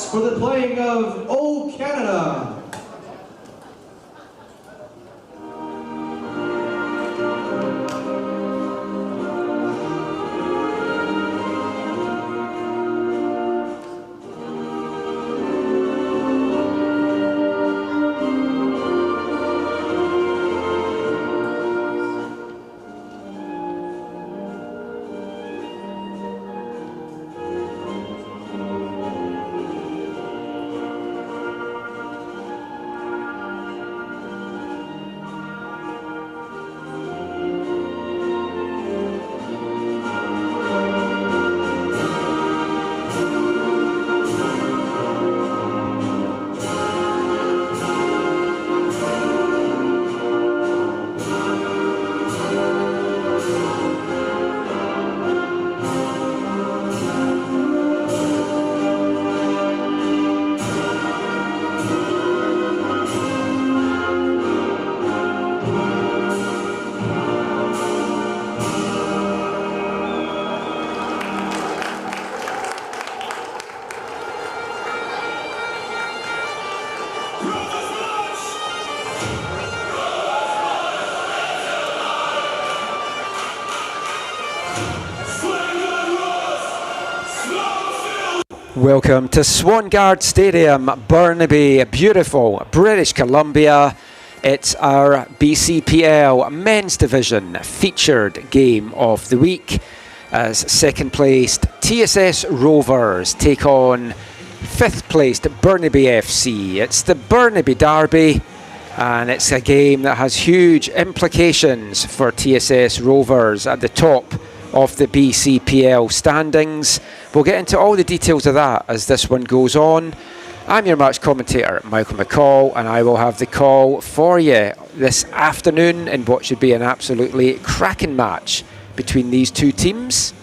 marks for the playing of Old Canada. Welcome to Swangard Stadium, Burnaby, beautiful British Columbia. It's our BCPL Men's Division featured game of the week as second placed TSS Rovers take on fifth placed Burnaby FC. It's the Burnaby Derby and it's a game that has huge implications for TSS Rovers at the top of the BCPL standings. We'll get into all the details of that as this one goes on. I'm your match commentator, Michael McCall, and I will have the call for you this afternoon in what should be an absolutely cracking match between these two teams.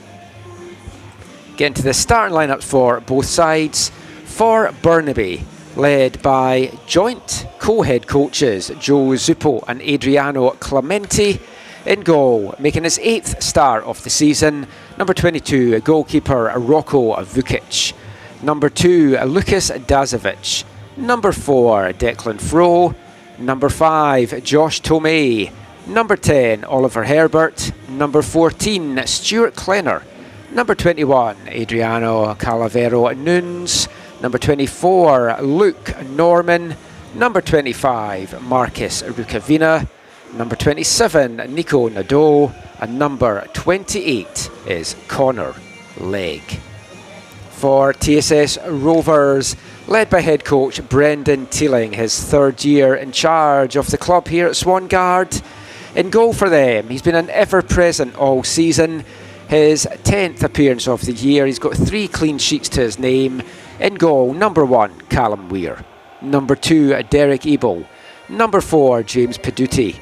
Get into the starting lineup for both sides. For Burnaby, led by joint co-head coaches Joe Zuppo and Adriano Clementi. In goal, making his 8th start of the season, number 22, goalkeeper Rocco Vukic. Number 2, Lucas Dazovic. Number 4, Declan Fro. Number 5, Josh Tomei. Number 10, Oliver Herbert. Number 14, Stuart Klenner. Number 21, Adriano Calavero Nunes. Number 24, Luke Norman. Number 25, Marcus Rukavina. Number 27, Nico Nadeau, and number 28 is Connor Legg. For TSS Rovers, led by head coach Brendan Teeling, his third year in charge of the club here at Swangard. In goal for them, he's been an ever-present all season. His 10th appearance of the year, he's got 3 clean sheets to his name. In goal, number 1, Callum Weir. Number 2, Derek Ebel. Number 4, James Peduti.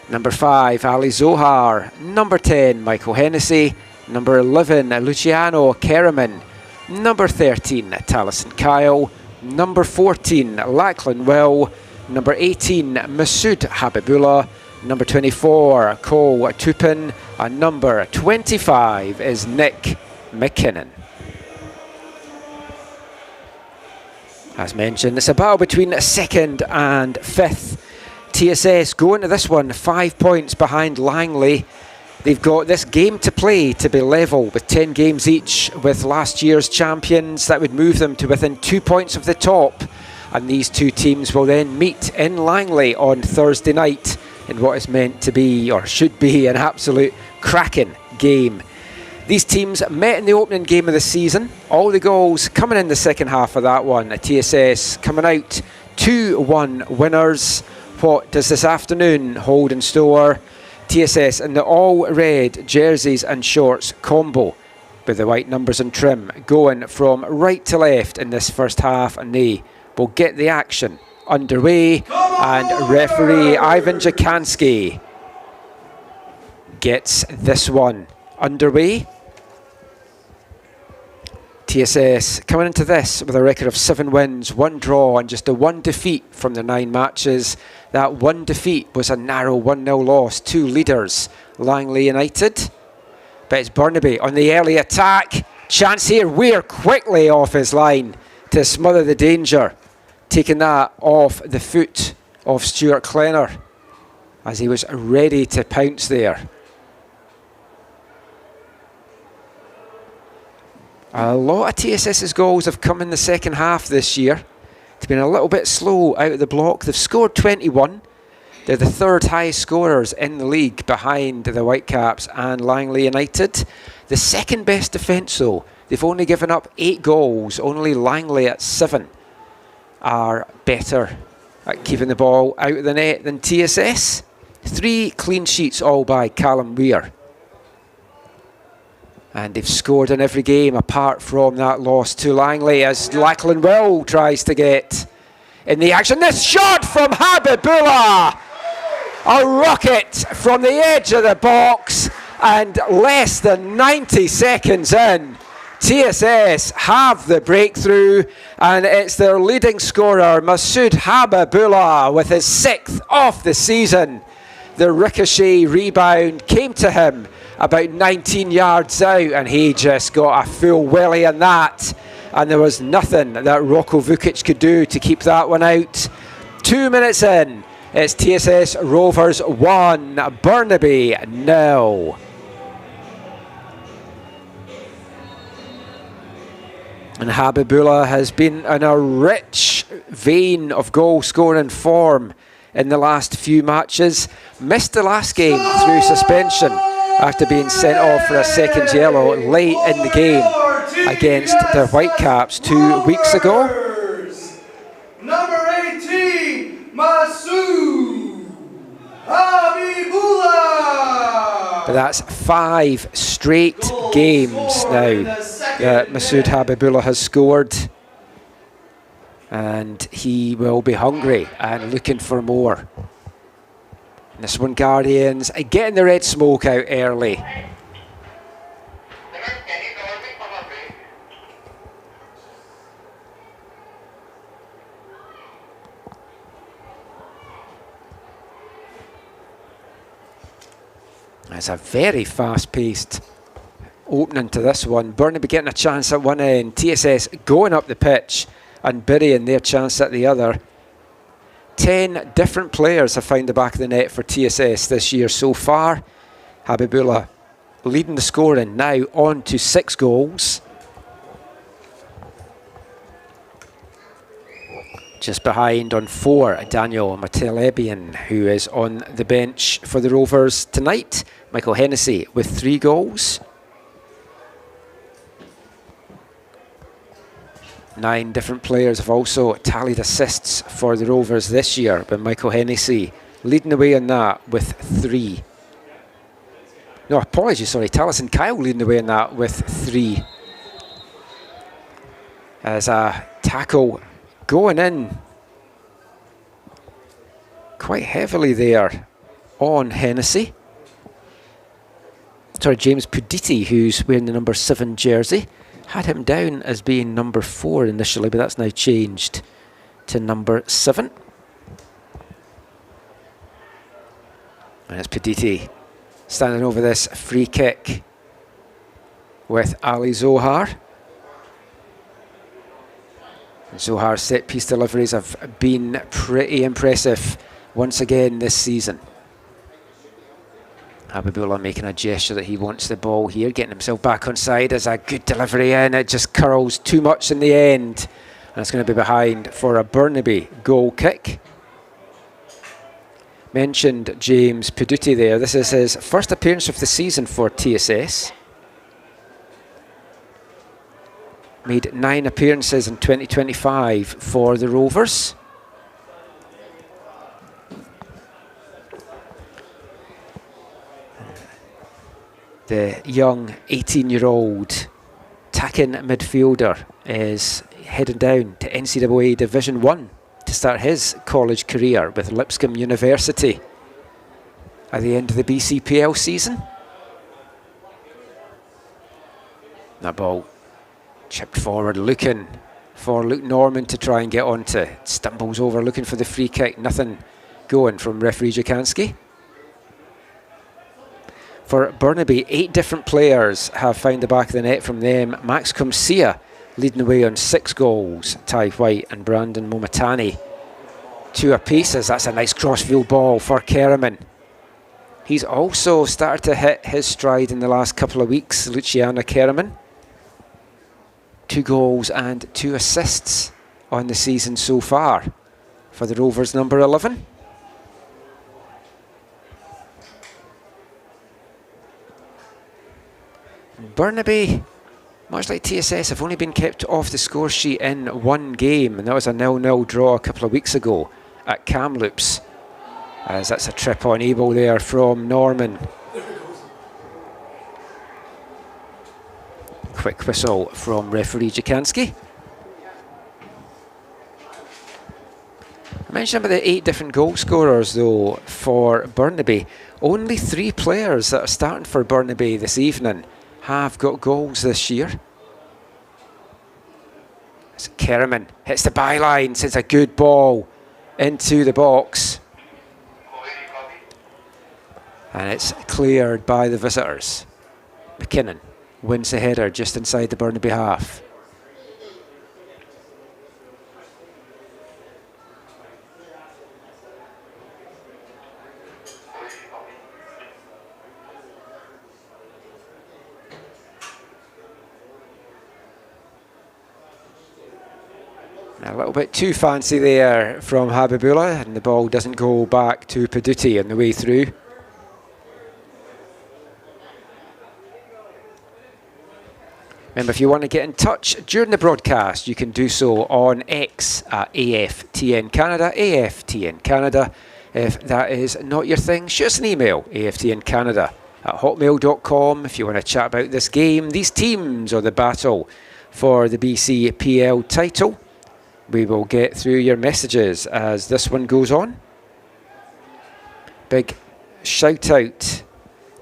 Number 5, Ali Zohar. Number 10, Michael Hennessy. Number 11, Luciano Kerriman. Number 13, Taliesin Kyle. Number 14, Lachlan Will. Number 18, Masood Habibullah. Number 24, Cole Tupin. And number 25 is Nick McKinnon. As mentioned, it's a battle between 2nd and 5th. TSS go into this one 5 points behind Langley. They've got this game to play to be level with 10 games each with last year's champions. That would move them to within 2 points of the top. And these two teams will then meet in Langley on Thursday night in what is meant to be, or should be, an absolute cracking game. These teams met in the opening game of the season. All the goals coming in the second half of that one. TSS coming out 2-1 winners. What does this afternoon hold in store? TSS in the all-red jerseys and shorts combo with the white numbers and trim going from right to left in this first half, and they will get the action underway. And referee Ivan Jakanski gets this one underway. TSS coming into this with a record of 7 wins, 1 draw and just a 1 defeat from their 9 matches. That 1 defeat was a narrow 1-0 loss to leaders Langley United. But it's Burnaby on the early attack. Chance here, Weir quickly off his line to smother the danger, taking that off the foot of Stuart Klenner as he was ready to pounce there. A lot of TSS's goals have come in the second half this year. It's been a little bit slow out of the block. They've scored 21. They're the third highest scorers in the league behind the Whitecaps and Langley United. The second best defence though, they've only given up 8 goals. Only Langley at 7 are better at keeping the ball out of the net than TSS. 3 clean sheets all by Callum Weir. And they've scored in every game apart from that loss to Langley as Lachlan Will tries to get in the action. This shot from Habibullah! A rocket from the edge of the box, and less than 90 seconds in, TSS have the breakthrough, and it's their leading scorer, Masood Habibullah, with his 6th of the season. The ricochet rebound came to him about 19 yards out, and he just got a full willy in that, and there was nothing that Rocco Vukic could do to keep that one out. 2 minutes in, it's TSS Rovers 1, Burnaby 0. And Habibullah has been in a rich vein of goal scoring form in the last few matches. Missed the last game through suspension after being sent off for a second yellow late in the game against the Whitecaps 2 weeks ago. Number 18, Masood Habibullah. But that's 5 straight games now that Masood Habibullah has scored. And he will be hungry and looking for more. And this one, Guardians getting the red smoke out early. It's a very fast-paced opening to this one. Burnaby getting a chance at one end, TSS going up the pitch and burying their chance at the other. 10 different players have found the back of the net for TSS this year so far. Habibullah leading the scoring now on to 6 goals. Just behind on 4, Daniel Matelebian, who is on the bench for the Rovers tonight. Michael Hennessy with 3 goals. 9 different players have also tallied assists for the Rovers this year, but Michael Hennessy leading the way on that with 3. No, apologies, sorry, Taliesin Kyle leading the way on that with 3. As a tackle going in quite heavily there on Hennessy. Sorry, James Puditi, who's wearing the number 7 jersey. Had him down as being number 4 initially, but that's now changed to number 7. And it's Puditi standing over this free kick with Ali Zohar. Zohar's set-piece deliveries have been pretty impressive once again this season. Habibullah making a gesture that he wants the ball here, getting himself back on side as a good delivery in. It just curls too much in the end. And it's going to be behind for a Burnaby goal kick. Mentioned James Puduti there. This is his first appearance of the season for TSS. Made 9 appearances in 2025 for the Rovers. The young 18-year-old attacking midfielder is heading down to NCAA Division 1 to start his college career with Lipscomb University at the end of the BCPL season. That ball chipped forward, looking for Luke Norman to try and get onto. Stumbles over, looking for the free kick. Nothing going from referee Jakanski. For Burnaby, 8 different players have found the back of the net from them. Max Comcia leading the way on 6 goals. Ty White and Brandon Momatani, 2 apiece, as that's a nice crossfield ball for Kerriman. He's also started to hit his stride in the last couple of weeks, Luciano Kerriman. 2 goals and 2 assists on the season so far for the Rovers number 11. Burnaby, much like TSS, have only been kept off the score sheet in 1 game, and that was a 0-0 draw a couple of weeks ago at Kamloops. As that's a trip on Abel there from Norman. Quick whistle from referee Jakanski. I mentioned about the 8 different goal scorers though for Burnaby. Only 3 players that are starting for Burnaby this evening have got goals this year. As Kerriman hits the byline, sends a good ball into the box. And it's cleared by the visitors. McKinnon wins the header just inside the Burnaby half. A little bit too fancy there from Habibullah, and the ball doesn't go back to Paduti on the way through. Remember, if you want to get in touch during the broadcast, you can do so on X at AFTN Canada, AFTN Canada. If that is not your thing, shoot us an email, aftncanada@hotmail.com, if you want to chat about this game, these teams, or the battle for the BCPL title. We will get through your messages as this one goes on. Big shout out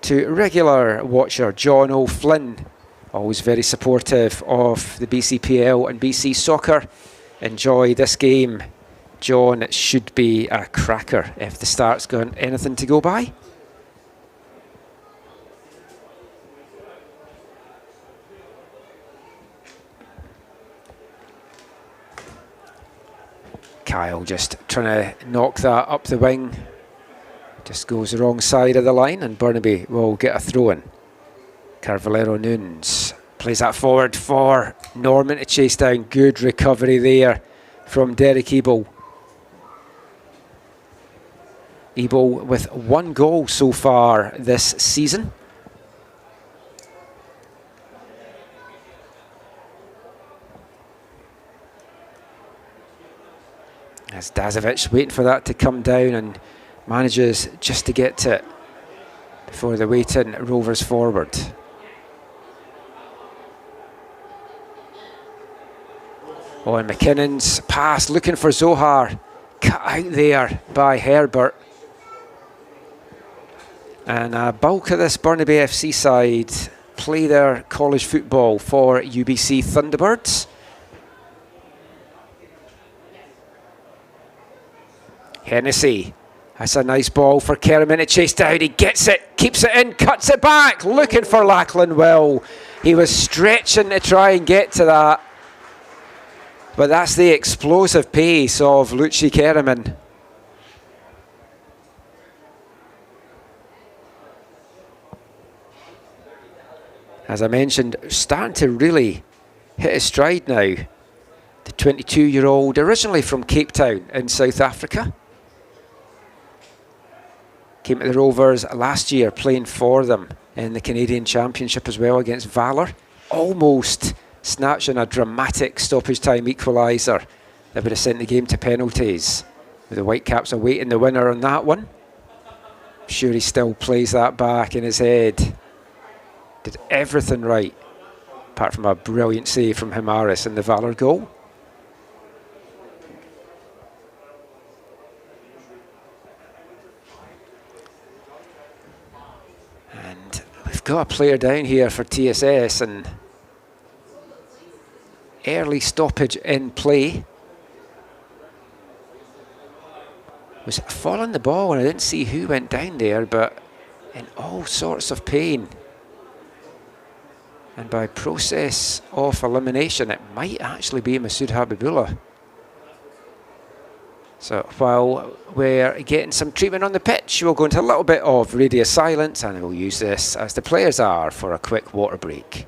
to regular watcher John O'Flynn, always very supportive of the BCPL and BC Soccer. Enjoy this game. John, it should be a cracker if the start's got anything to go by. Kyle just trying to knock that up the wing. Just goes the wrong side of the line, and Burnaby will get a throw-in. Carvalero Nunes plays that forward for Norman to chase down. Good recovery there from Derek Ebel. Ebel with 1 goal so far this season. As Dazovic waiting for that to come down and manages just to get to it before the waiting Rovers forward. Oh, and McKinnon's pass looking for Zohar. Cut out there by Herbert. And a bulk of this Burnaby FC side play their college football for UBC Thunderbirds. Hennessy, that's a nice ball for Kerriman to chase down. He gets it, keeps it in, cuts it back, looking for Lachlan Will. He was stretching to try and get to that. But that's the explosive pace of Lucci Kerriman. As I mentioned, starting to really hit his stride now. The 22-year-old, originally from Cape Town in South Africa. Came to the Rovers last year, playing for them in the Canadian Championship as well against Valour. Almost snatching a dramatic stoppage time equaliser that would have sent the game to penalties. With the Whitecaps awaiting the winner on that one. I'm sure he still plays that back in his head. Did everything right, apart from a brilliant save from Himaris in the Valour goal. And we've got a player down here for TSS, and early stoppage in play. Was following the ball, and I didn't see who went down there, but in all sorts of pain. And by process of elimination, it might actually be Masood Habibullah. So while we're getting some treatment on the pitch, we'll go into a little bit of radio silence, and we'll use this as the players are for a quick water break.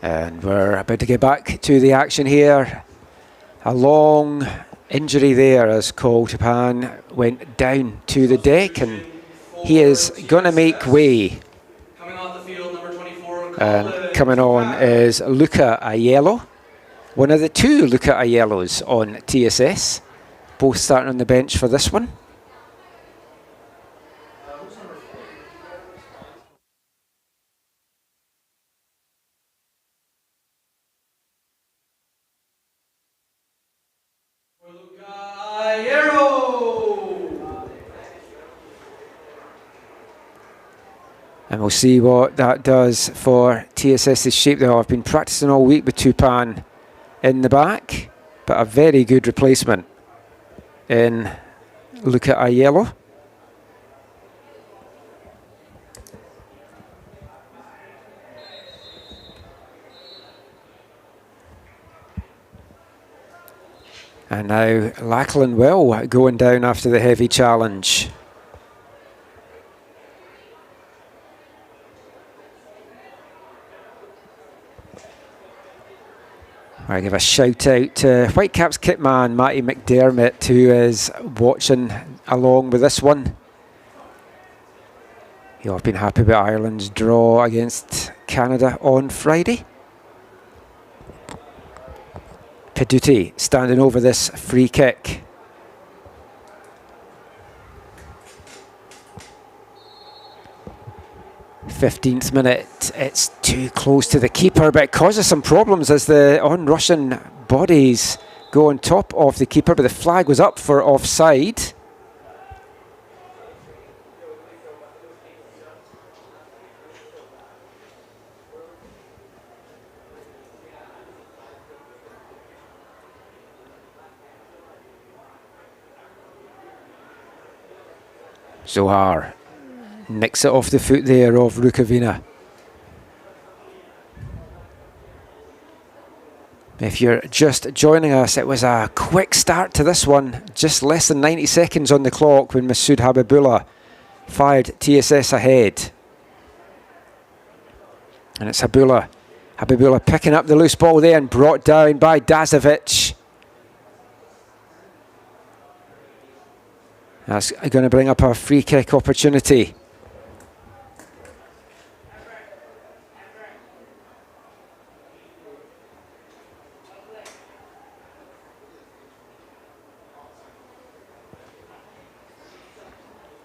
And we're about to get back to the action here. A long injury there as Cole Japan went down to the deck, and he is going to make way. Coming off the field, number 24. And coming on is Luca Aiello, one of the two Luca Aiellos on TSS, both starting on the bench for this one. And we'll see what that does for TSS's shape there. I've been practicing all week with Tupan in the back, but a very good replacement in Luca Aiello. And now Lachlan Will going down after the heavy challenge. I give a shout out to Whitecaps kitman Matty McDermott, who is watching along with this one. You'll have been happy with Ireland's draw against Canada on Friday. Peduti standing over this free kick. th minute, it's too close to the keeper, but it causes some problems as the on-rushing bodies go on top of the keeper, but the flag was up for offside. Zohar nicks it off the foot there of Rukavina. If you're just joining us, it was a quick start to this one. Just less than 90 seconds on the clock when Masood Habibullah fired TSS ahead. And it's Habibullah. Habibullah picking up the loose ball there and brought down by Dazovic. That's going to bring up a free kick opportunity.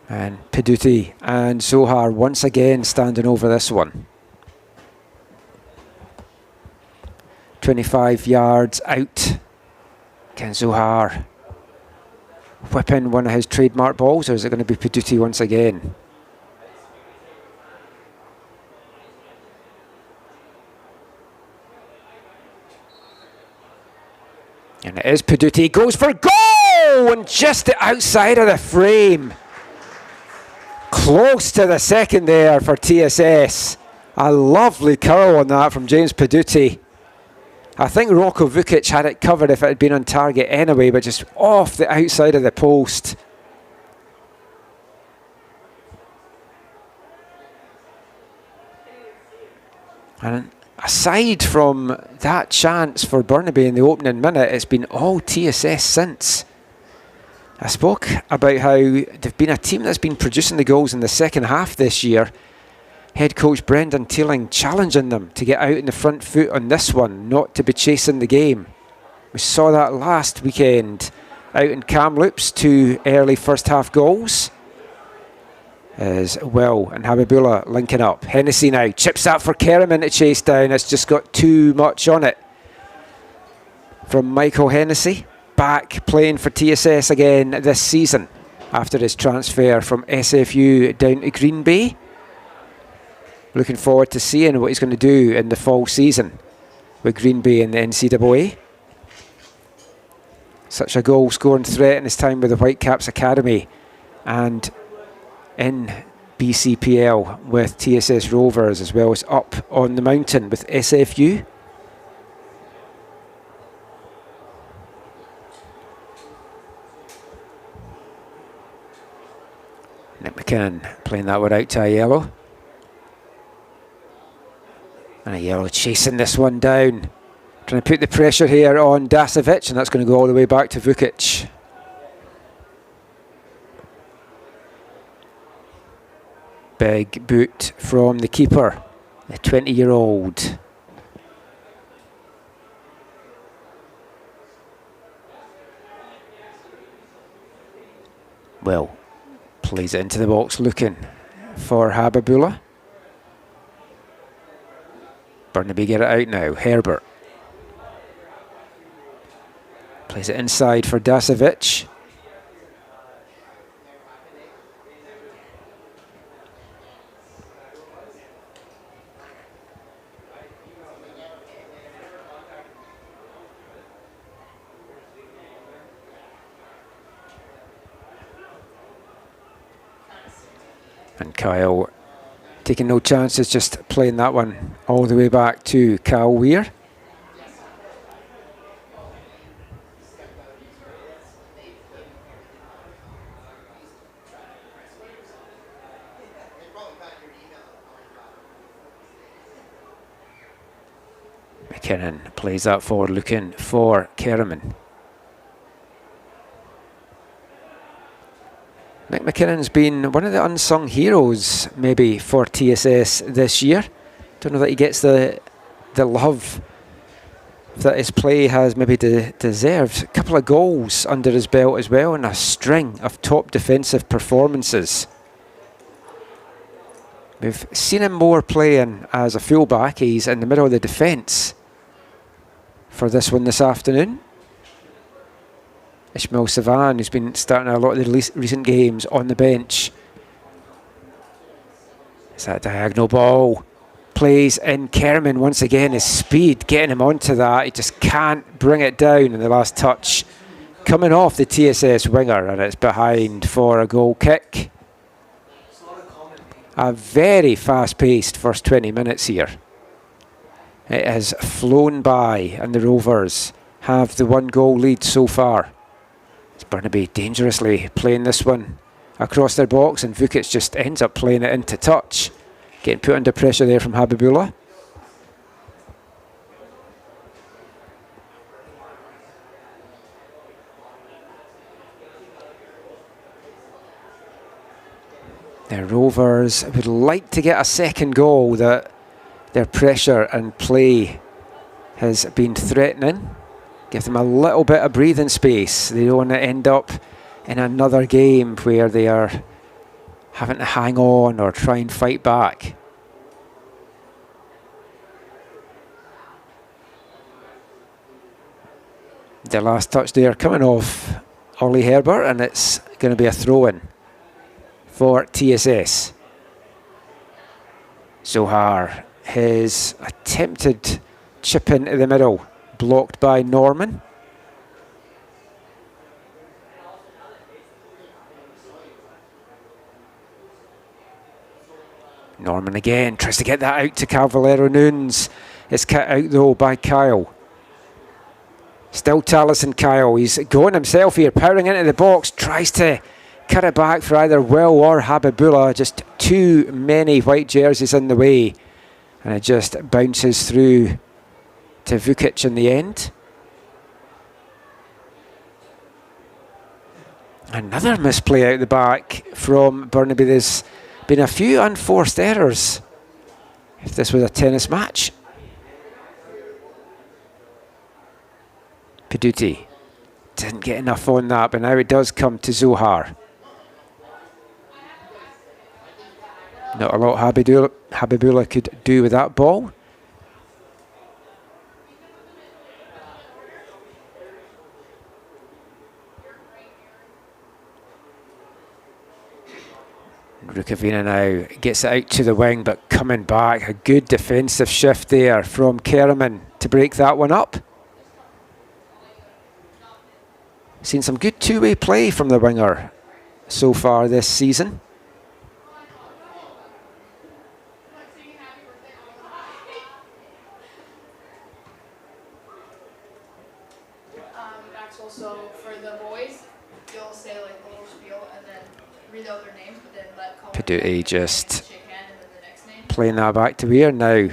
And Peduti and Zohar once again standing over this one. 25 yards out. Can Zohar whip in one of his trademark balls, or is it going to be Peduti once again? And it is Peduti. Goes for goal! And just outside of the frame. Close to the second there for TSS. A lovely curl on that from James Peduti. I think Roko Vukic had it covered if it had been on target anyway, but just off the outside of the post. And aside from that chance for Burnaby in the opening minute, it's been all TSS since. I spoke about how they've been a team that's been producing the goals in the second half this year. Head coach Brendan Teeling challenging them to get out in the front foot on this one, not to be chasing the game. We saw that last weekend out in Kamloops, 2 early first half goals. As Will and Habibullah linking up. Hennessy now chips that for Kerriman to chase down. It's just got too much on it from Michael Hennessy. Back playing for TSS again this season after his transfer from SFU down to Green Bay. Looking forward to seeing what he's going to do in the fall season with Green Bay in the NCAA. Such a goal scoring threat in his time with the Whitecaps Academy and in BCPL with TSS Rovers, as well as up on the mountain with SFU. Nick McKinnon playing that one out to a yellow. And a yellow chasing this one down. Trying to put the pressure here on Dazovic, and that's going to go all the way back to Vukic. Big boot from the keeper, the 20-year-old. Well, plays it into the box looking for Habibullah. Burnaby get it out now. Herbert plays it inside for Dazovic. And Kyle taking no chances, just playing that one all the way back to Kyle Weir. McKinnon plays that forward, looking for Kerriman. Nick McKinnon's been one of the unsung heroes maybe for TSS this year. Don't know that he gets the love that his play has maybe deserved. A couple of goals under his belt as well, and a string of top defensive performances. We've seen him more playing as a fullback. He's in the middle of the defence for this one this afternoon. Ishmael Savan, who's been starting a lot of the recent games on the bench. It's that diagonal ball. Plays in Kerriman once again. His speed getting him onto that. He just can't bring it down in the last touch. Coming off the TSS winger, and it's behind for a goal kick. A very fast-paced first 20 minutes here. It has flown by, and the Rovers have the 1-goal lead so far. It's Burnaby dangerously playing this one across their box, and Vukic just ends up playing it into touch. Getting put under pressure there from Habibullah. The Rovers would like to get a second goal. That their pressure and play has been threatening. Give them a little bit of breathing space. They don't want to end up in another game where they are having to hang on or try and fight back. The last touch there coming off Ollie Herbert, and it's going to be a throw-in for TSS. Zohar, his attempted chip into the middle, blocked by Norman. Norman again tries to get that out to Cavallero Nunes. It's cut out though by Kyle. Still Taliesin Kyle. He's going himself here, powering into the box, tries to cut it back for either Will or Habibullah. Just too many white jerseys in the way, and it just bounces through to Vukic in the end. Another misplay out the back from Burnaby. There's been a few unforced errors. If this was a tennis match. Peduti didn't get enough on that, but now it does come to Zohar. Not a lot Habibullah could do with that ball. Rukavina now gets it out to the wing, but coming back, a good defensive shift there from Kerriman to break that one up. Seen some good two-way play from the winger so far this season. Maxwell, so for the boys, you'll say like a little spiel and then read out their names, but then let Peduti just playing that back to Weir now.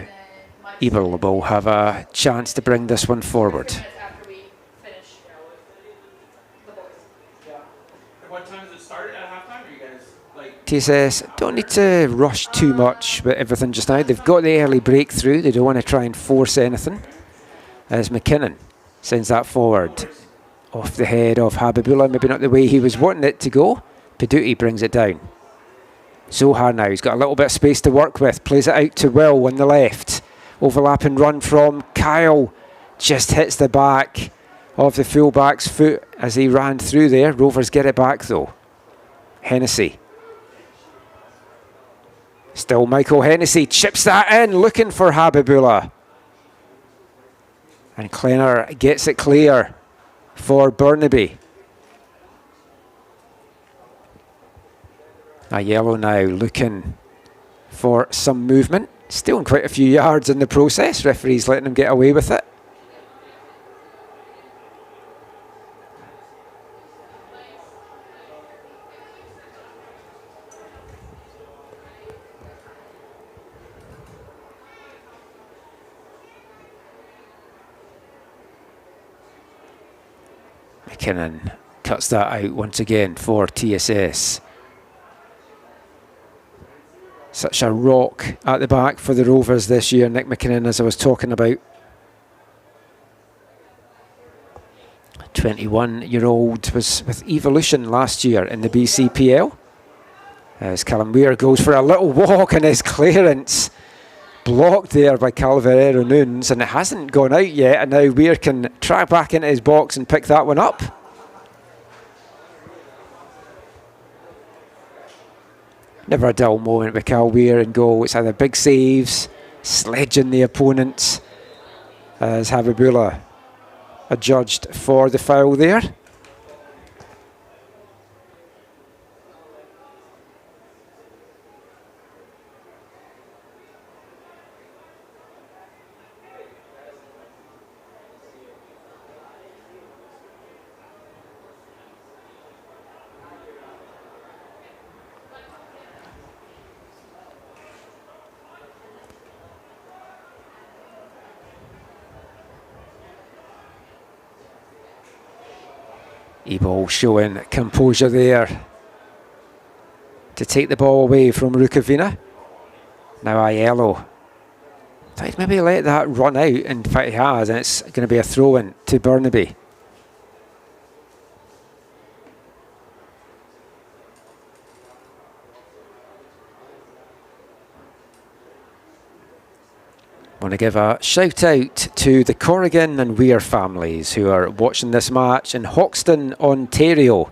Eberl will have a chance to bring this one forward. What time does it start at halftime? Are you guys like? TSS don't need to rush too much with everything just now. They've got the early breakthrough. They don't want to try and force anything. As McKinnon sends that forward off the head of Habibullah, maybe not the way he was wanting it to go. Peduti brings it down. Zohar now, he's got a little bit of space to work with. Plays it out to Will on the left. Overlapping run from Kyle. Just hits the back of the fullback's foot as he ran through there. Rovers get it back though. Hennessy. Still Michael Hennessy chips that in, looking for Habibullah. And Klenner gets it clear for Burnaby. A yellow now looking for some movement. Still in quite a few yards in the process. Referee's letting him get away with it. McKinnon cuts that out once again for TSS. Such a rock at the back for the Rovers this year, Nick McKinnon, as I was talking about. 21-year-old was with Evolution last year in the BCPL. As Callum Weir goes for a little walk, and his clearance blocked there by Cavallero Nunes, and it hasn't gone out yet, and now Weir can track back into his box and pick that one up. Never a dull moment with Cal Weir in goal. It's either big saves, sledging the opponents, as Habibullah adjudged for the foul there. Ebol showing composure there to take the ball away from Rukavina. Now Aiello. Thought he'd maybe let that run out. In fact, he has, and it's going to be a throw-in to Burnaby. I want to give a shout out to the Corrigan and Weir families who are watching this match in Hoxton, Ontario.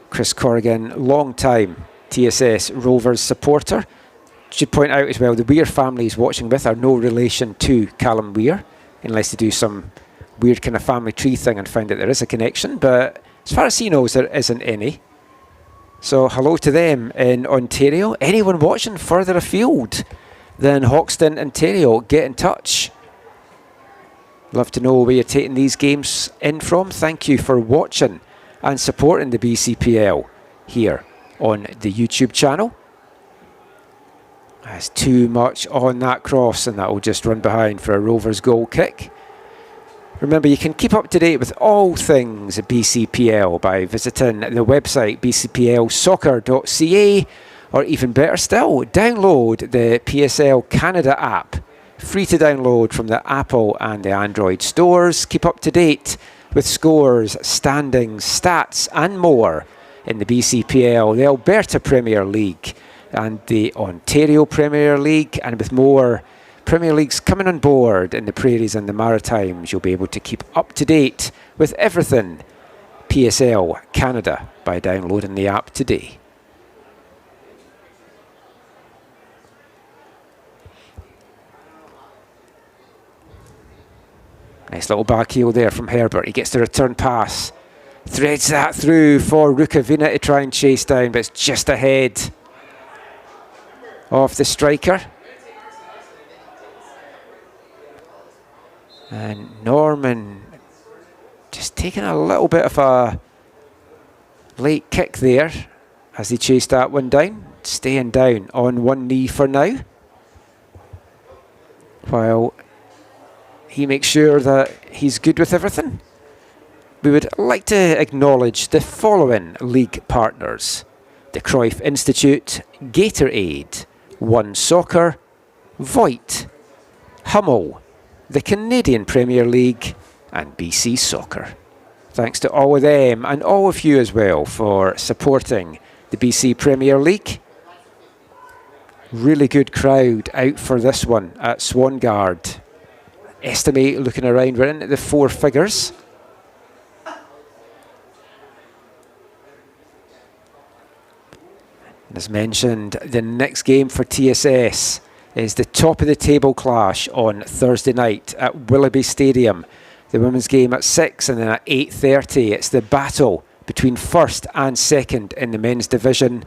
Chris Corrigan, long time TSS Rovers supporter. Should point out as well, the Weir families watching with are no relation to Callum Weir, unless they do some weird kind of family tree thing and find that there is a connection. But as far as he knows, there isn't any. So hello to them in Ontario. Anyone watching further afield than Hoxton, Ontario, get in touch. Love to know where you're taking these games in from. Thank you for watching and supporting the BCPL here on the YouTube channel. That's too much on that cross, and that will just run behind for a Rovers goal kick. Remember, you can keep up to date with all things BCPL by visiting the website bcplsoccer.ca. Or even better still, download the PSL Canada app. Free to download from the Apple and the Android stores. Keep up to date with scores, standings, stats and more in the BCPL, the Alberta Premier League and the Ontario Premier League. And with more Premier Leagues coming on board in the Prairies and the Maritimes, you'll be able to keep up to date with everything PSL Canada by downloading the app today. Nice little back heel there from Herbert. He gets the return pass. Threads that through for Rukavina to try and chase down, but it's just ahead of the striker. And Norman just taking a little bit of a late kick there as he chased that one down. Staying down on one knee for now, while he makes sure that he's good with everything. We would like to acknowledge the following league partners: the Cruyff Institute, Gatorade, One Soccer, Voight, Hummel, the Canadian Premier League and BC Soccer. Thanks to all of them and all of you as well for supporting the BC Premier League. Really good crowd out for this one at Swangard. Estimate, looking around, we're in at the 4 figures. As mentioned, the next game for TSS is the top of the table clash on Thursday night at Willoughby Stadium. The women's game at 6, and then at 8:30 it's the battle between first and second in the men's division.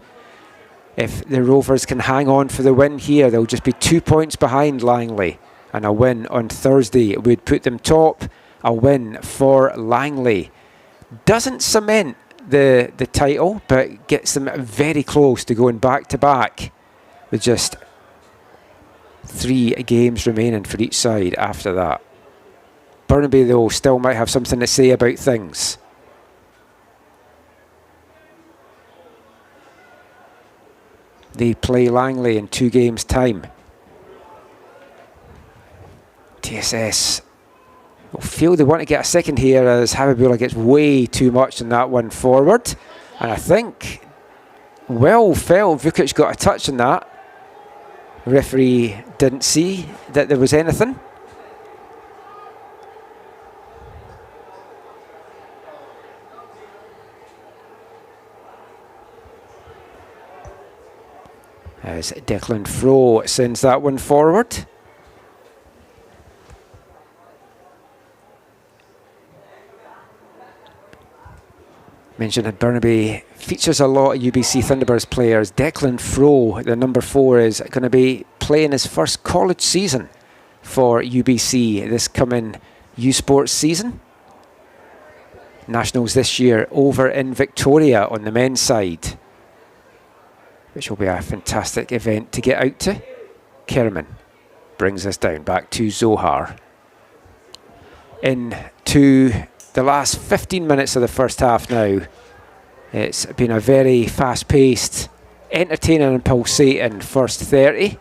If the Rovers can hang on for the win here, they'll just be 2 points behind Langley. And a win on Thursday would put them top. A win for Langley doesn't cement the title, but gets them very close to going back to back with just 3 games remaining for each side after that. Burnaby, though, still might have something to say about things. They play Langley in 2 games' time. TSS will feel they want to get a second here as Habibullah gets way too much in that one forward. And I think well felt Vukic got a touch on that. Referee didn't see that there was anything. As Declan Fro sends that one forward. Mentioned that Burnaby features a lot of UBC Thunderbirds players. Declan Fro, the number 4, is going to be playing his first college season for UBC this coming U Sports season. Nationals this year over in Victoria on the men's side, which will be a fantastic event to get out to. Kerman brings us down back to Zohar. Into the last 15 minutes of the first half now. It's been a very fast-paced, entertaining and pulsating first 30,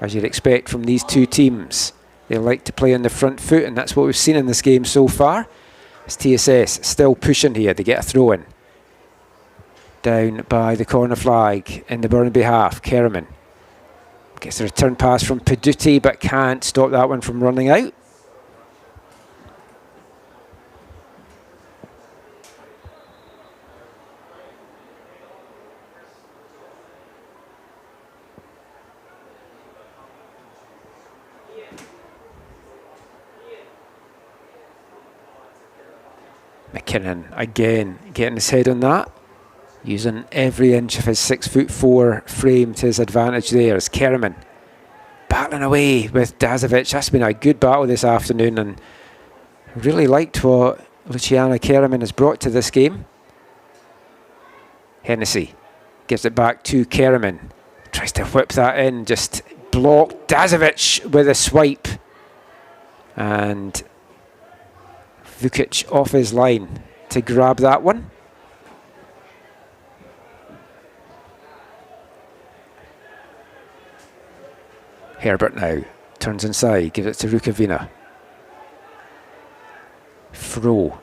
as you'd expect from these two teams. They like to play on the front foot, and that's what we've seen in this game so far. It's TSS still pushing here to get a throw in. Down by the corner flag in the Burnaby half. Kerriman gets a return pass from Paduti, but can't stop that one from running out. McKinnon again getting his head on that, using every inch of his 6'4" frame to his advantage there. As Kerriman battling away with Dazovic. That's been a good battle this afternoon, and really liked what Luciana Kerriman has brought to this game. Hennessy gives it back to Kerriman, tries to whip that in, just blocked. Dazovic with a swipe, and Vukic off his line to grab that one. Herbert now turns inside, gives it to Rukavina. Fro.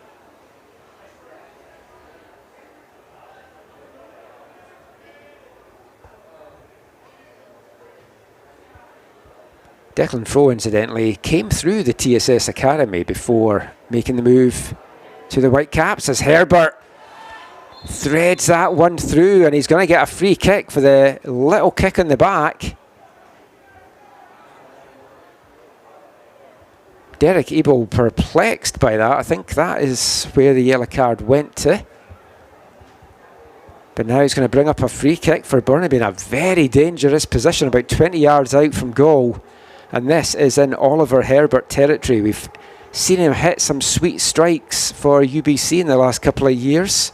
Declan Fro, incidentally, came through the TSS Academy before making the move to the Whitecaps, as Herbert threads that one through, and he's going to get a free kick for the little kick in the back. Derek Ebel perplexed by that. I think that is where the yellow card went to. But now he's going to bring up a free kick for Burnaby in a very dangerous position, about 20 yards out from goal. And this is in Oliver Herbert territory. We've seen him hit some sweet strikes for UBC in the last couple of years.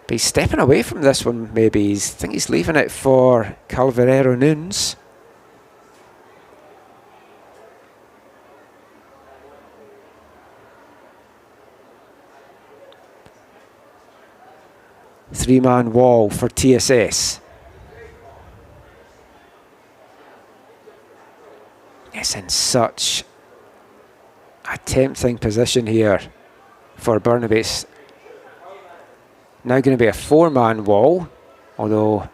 But he's stepping away from this one, maybe. I think he's leaving it for Calvarero Nunes. Three-man wall for TSS. It's in such a tempting position here for Burnaby. It's now going to be a four-man wall, although...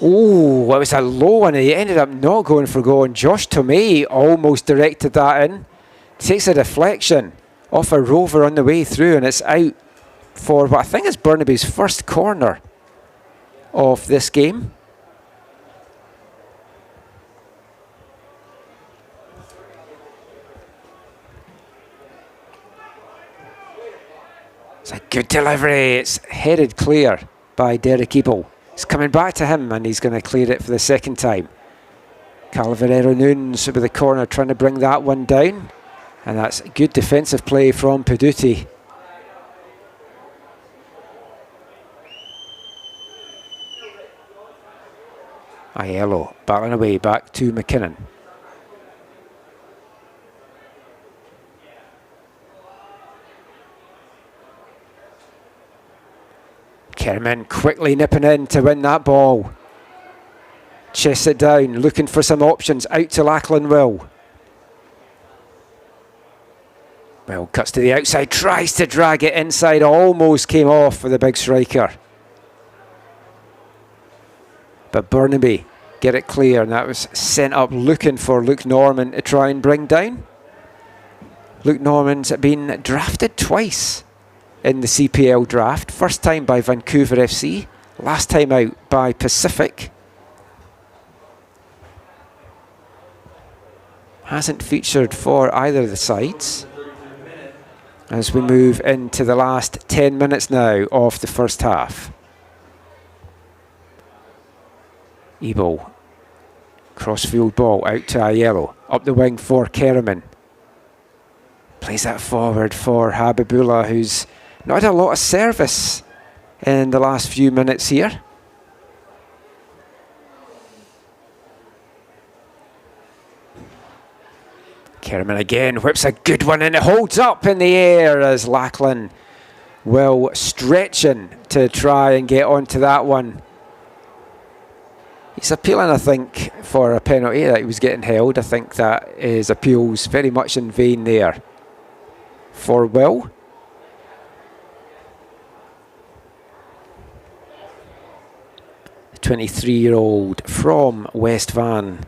Oh, it was a low one. He ended up not going for goal, and Josh Tomei almost directed that in. Takes a deflection off a Rover on the way through, and it's out for what I think is Burnaby's first corner of this game. It's a good delivery. It's headed clear by Derek Ebel. It's coming back to him, and he's going to clear it for the second time. Calvarero Nunes with the corner, trying to bring that one down, and that's good defensive play from Paduti. Aiello battling away back to McKinnon. Kerriman quickly nipping in to win that ball. Chests it down, looking for some options. Out to Lachlan Will. Will cuts to the outside, tries to drag it inside, almost came off for the big striker. But Burnaby get it clear, and that was sent up looking for Luke Norman to try and bring down. Luke Norman's been drafted twice in the CPL draft. First time by Vancouver FC, last time out by Pacific. Hasn't featured for either of the sides. As we move into the last 10 minutes now of the first half. Ebel, crossfield ball out to Aiello, up the wing for Kerriman. Plays that forward for Habibullah, who's not had a lot of service in the last few minutes here. Kerriman again whips a good one, and it holds up in the air as Lachlan Will stretching to try and get onto that one. He's appealing, I think, for a penalty that he was getting held. I think that his appeal's very much in vain there for Will. The 23-year-old from West Van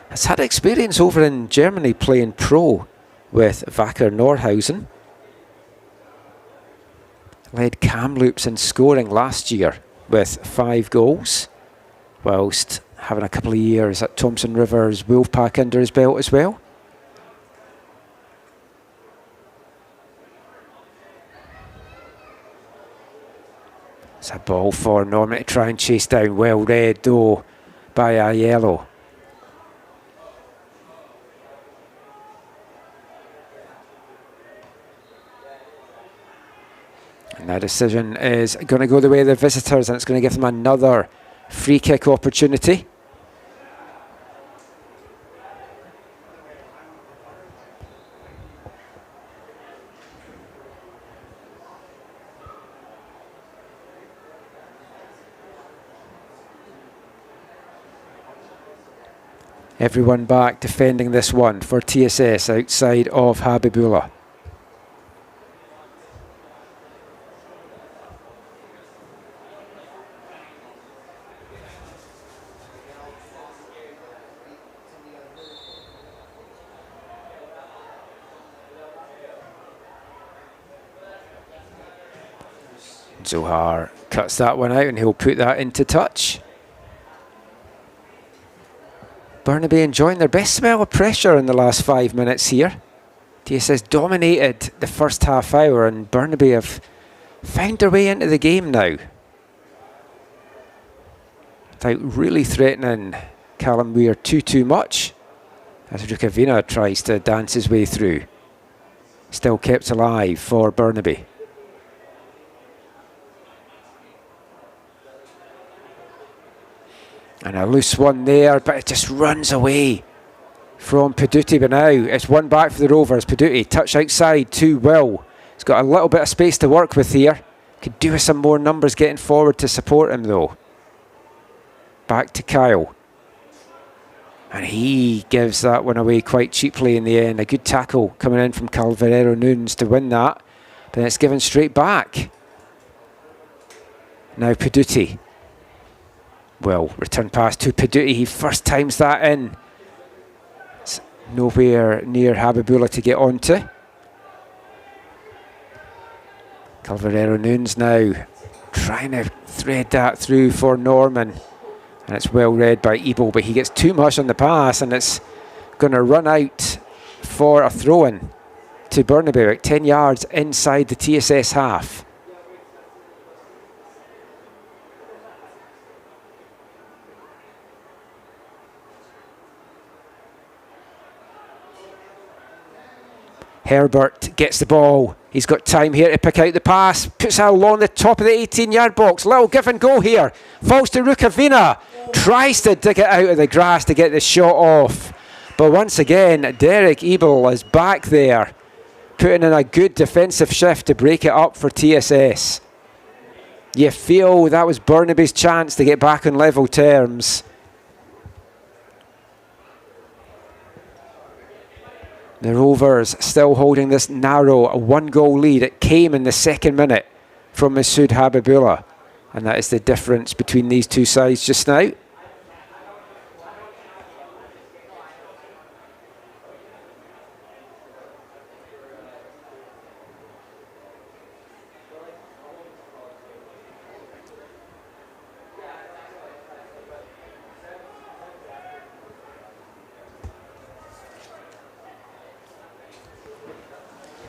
has had experience over in Germany playing pro with Wacker Norhausen. Led Kamloops in scoring last year with 5 goals, whilst having a couple of years at Thomson Rivers Wolfpack under his belt as well. It's a ball for Norman to try and chase down. Well read though by Aiello. And that decision is going to go the way of the visitors, and it's going to give them another free kick opportunity. Everyone back defending this one for TSS outside of Habibullah. Zohar cuts that one out and he'll put that into touch. Burnaby enjoying their best spell of pressure in the last 5 minutes here. TSS dominated the first half hour and Burnaby have found their way into the game now, without really threatening Callum Weir too much, as Rukavina tries to dance his way through. Still kept alive for Burnaby. And a loose one there, but it just runs away from Paduti. But now it's one back for the Rovers. Paduti, touch outside to Will. He's got a little bit of space to work with here. Could do with some more numbers getting forward to support him though. Back to Kyle. And he gives that one away quite cheaply in the end. A good tackle coming in from Calvarero Nunes to win that. But then it's given straight back. Now Paduti. Well, return pass to Paduti. He first times that in. It's nowhere near Habibullah to get onto. Calvarero Nunes now trying to thread that through for Norman. And it's well read by Ebo, but he gets too much on the pass and it's going to run out for a throw-in to Burnaby, about 10 yards inside the TSS half. Herbert gets the ball. He's got time here to pick out the pass. Puts it along the top of the 18-yard box. Little give and go here. Falls to Rukavina. Tries to dig it out of the grass to get the shot off. But once again, Derek Ebel is back there, putting in a good defensive shift to break it up for TSS. You feel that was Burnaby's chance to get back on level terms. The Rovers still holding this narrow 1-goal lead. It came in the second minute from Masood Habibullah. And that is the difference between these two sides just now.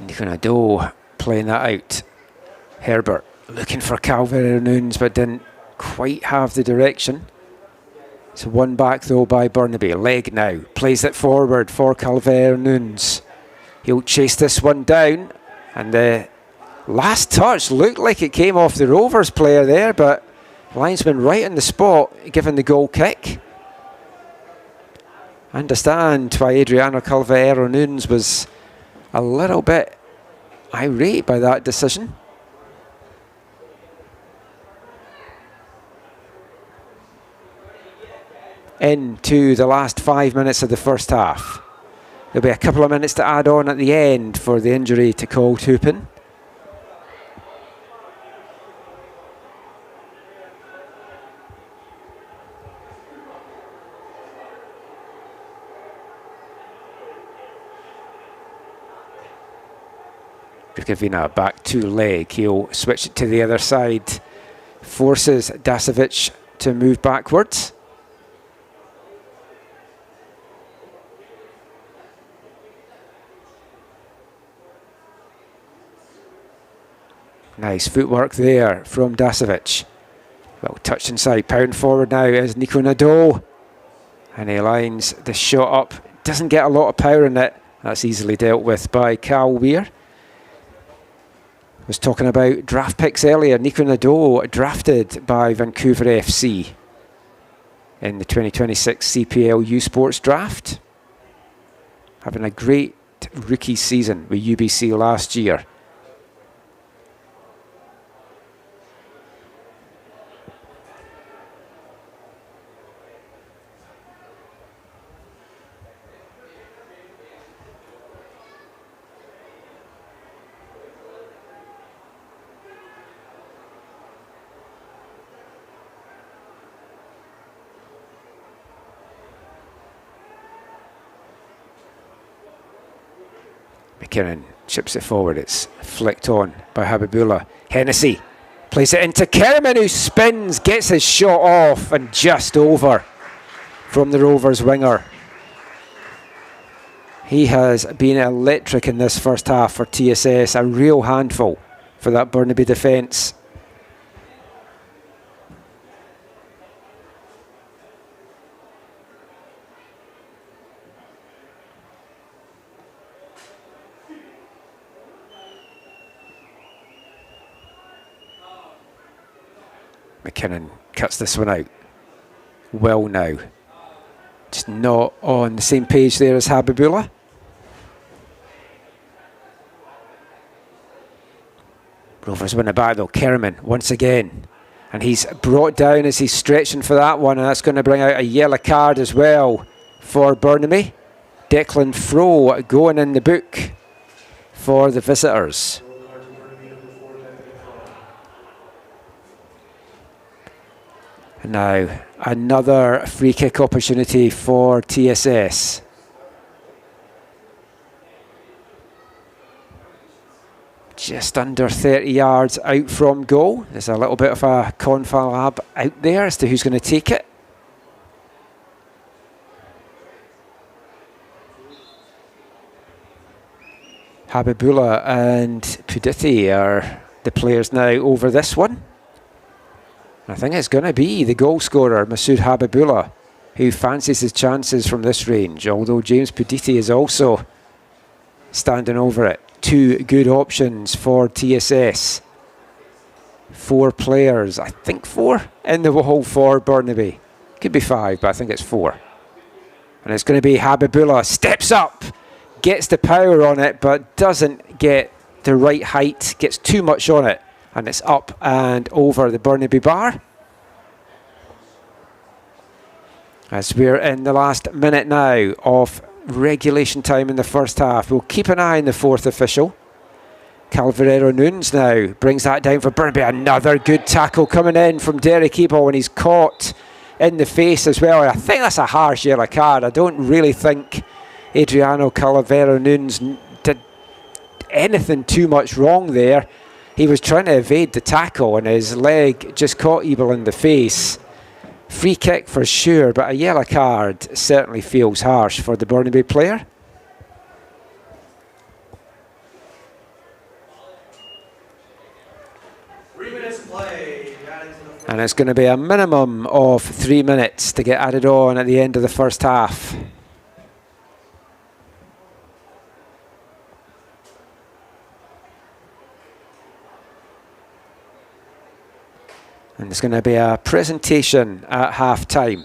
Niconado playing that out. Herbert looking for Calvert Nunes but didn't quite have the direction. It's one back though by Burnaby. Leg now. Plays it forward for Calvert Nunes. He'll chase this one down. And the last touch looked like it came off the Rovers player there, but linesman right on the spot given the goal kick. I understand why Adriano Calvert Nunes was a little bit irate by that decision. into the last 5 minutes of the first half. There'll be a couple of minutes to add on at the end for the injury to Cole Toupin. Rukavina back to leg. He'll switch it to the other side. Forces Dasovic to move backwards. Nice footwork there from Dasovic. Well touched inside. Pound forward now is Nico Nadeau. And he lines the shot up. Doesn't get a lot of power in it. That's easily dealt with by Cal Weir. Was talking about draft picks earlier. Nico Nadeau drafted by Vancouver FC in the 2026 CPL U Sports draft. Having a great rookie season with UBC last year. McKinnon chips it forward. It's flicked on by Habibullah. Hennessy plays it into Kerriman, who spins, gets his shot off and just over from the Rovers winger. He has been electric in this first half for TSS. A real handful for that Burnaby defence. McKinnon cuts this one out. Well now. Just not on the same page there as Habibullah. Rovers win it back though. Kerriman once again. And he's brought down as he's stretching for that one. And that's going to bring out a yellow card as well for Burnaby. Declan Froh going in the book for the visitors. Now, another free kick opportunity for TSS. Just under 30 yards out from goal. There's a little bit of a confab out there as to who's going to take it. Habibullah and Puditi are the players now over this one. I think it's going to be the goal scorer, Masood Habibullah, who fancies his chances from this range, although James Puditi is also standing over it. Two good options for TSS. 4 players, I think 4 in the wall for Burnaby. Could be 5, but I think it's 4. And it's going to be Habibullah, steps up, gets the power on it, but doesn't get the right height, gets too much on it. And it's up and over the Burnaby bar. As we're in the last minute now of regulation time in the first half. We'll keep an eye on the 4th official. Calvarero Nunes now brings that down for Burnaby. Another good tackle coming in from Derek Ebel, and he's caught in the face as well. I think that's a harsh yellow card. I don't really think Adriano Calvarero Nunes did anything too much wrong there. He was trying to evade the tackle and his leg just caught Ebel in the face. Free kick for sure, but a yellow card certainly feels harsh for the Burnaby player. And it's going to be a minimum of 3 minutes to get added on at the end of the first half. And there's going to be a presentation at half-time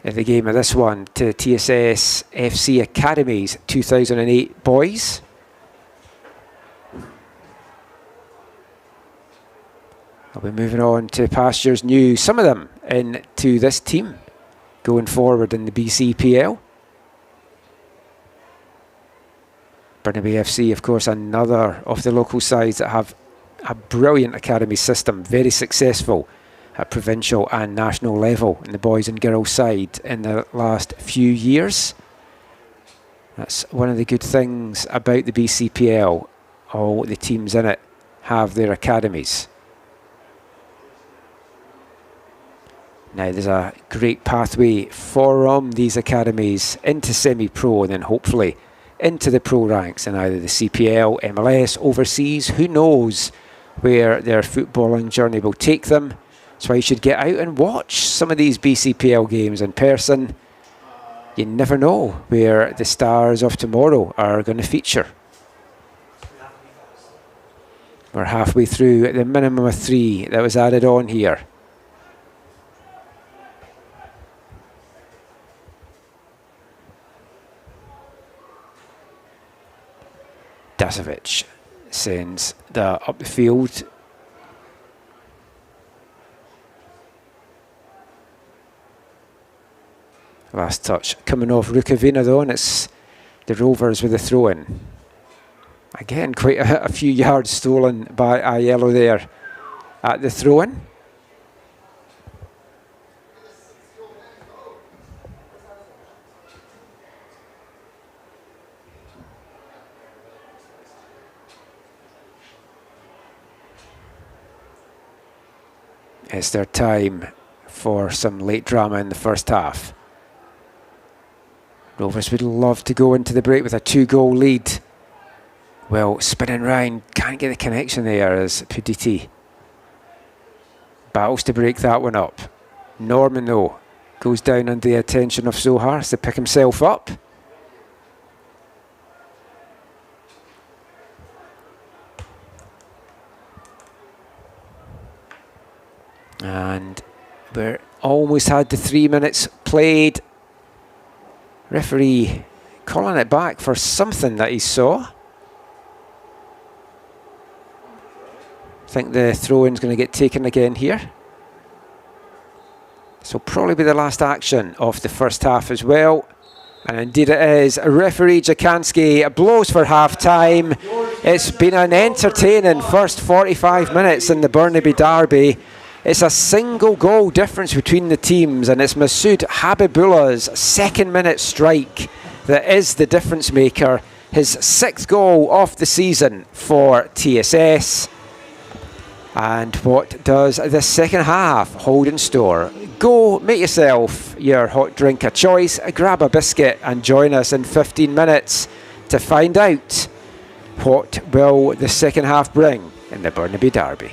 in the game of this one to TSS FC Academy's 2008 boys. I'll be moving on to pastures new, some of them into this team going forward in the BCPL. Burnaby FC, of course, another of the local sides that have a brilliant academy system, very successful at provincial and national level in the boys and girls side in the last few years. That's one of the good things about the BCPL. All the teams in it have their academies. Now there's a great pathway from these academies into semi-pro and then hopefully into the pro ranks in either the CPL, MLS, overseas. Who knows where their footballing journey will take them. That's why you should get out and watch some of these BCPL games in person. You never know where the stars of tomorrow are going to feature. We're halfway through the minimum of 3 that was added on here. Dasovic sends that up the field. Last touch coming off Rukavina though, and it's the Rovers with the throw-in. Again, quite a few yards stolen by Aiello there at the throw-in. It's their time for some late drama in the first half. Rovers would love to go into the break with a 2-goal lead. Well, spinning round, can't get the connection there as Puditi battles to break that one up. Norman, though, goes down under the attention of Zohar, has to pick himself up. And we're almost had the 3 minutes played. Referee calling it back for something that he saw. I think the throw-in's going to get taken again here. This will probably be the last action of the first half as well. And indeed it is. Referee Jakanski blows for half-time. It's been an entertaining first 45 minutes in the Burnaby derby. It's a single goal difference between the teams, and it's Masood Habibullah's 2nd-minute strike that is the difference maker. His 6th goal of the season for TSS. And what does the second half hold in store? Go make yourself your hot drink of choice, grab a biscuit and join us in 15 minutes to find out what will the second half bring in the Burnaby derby.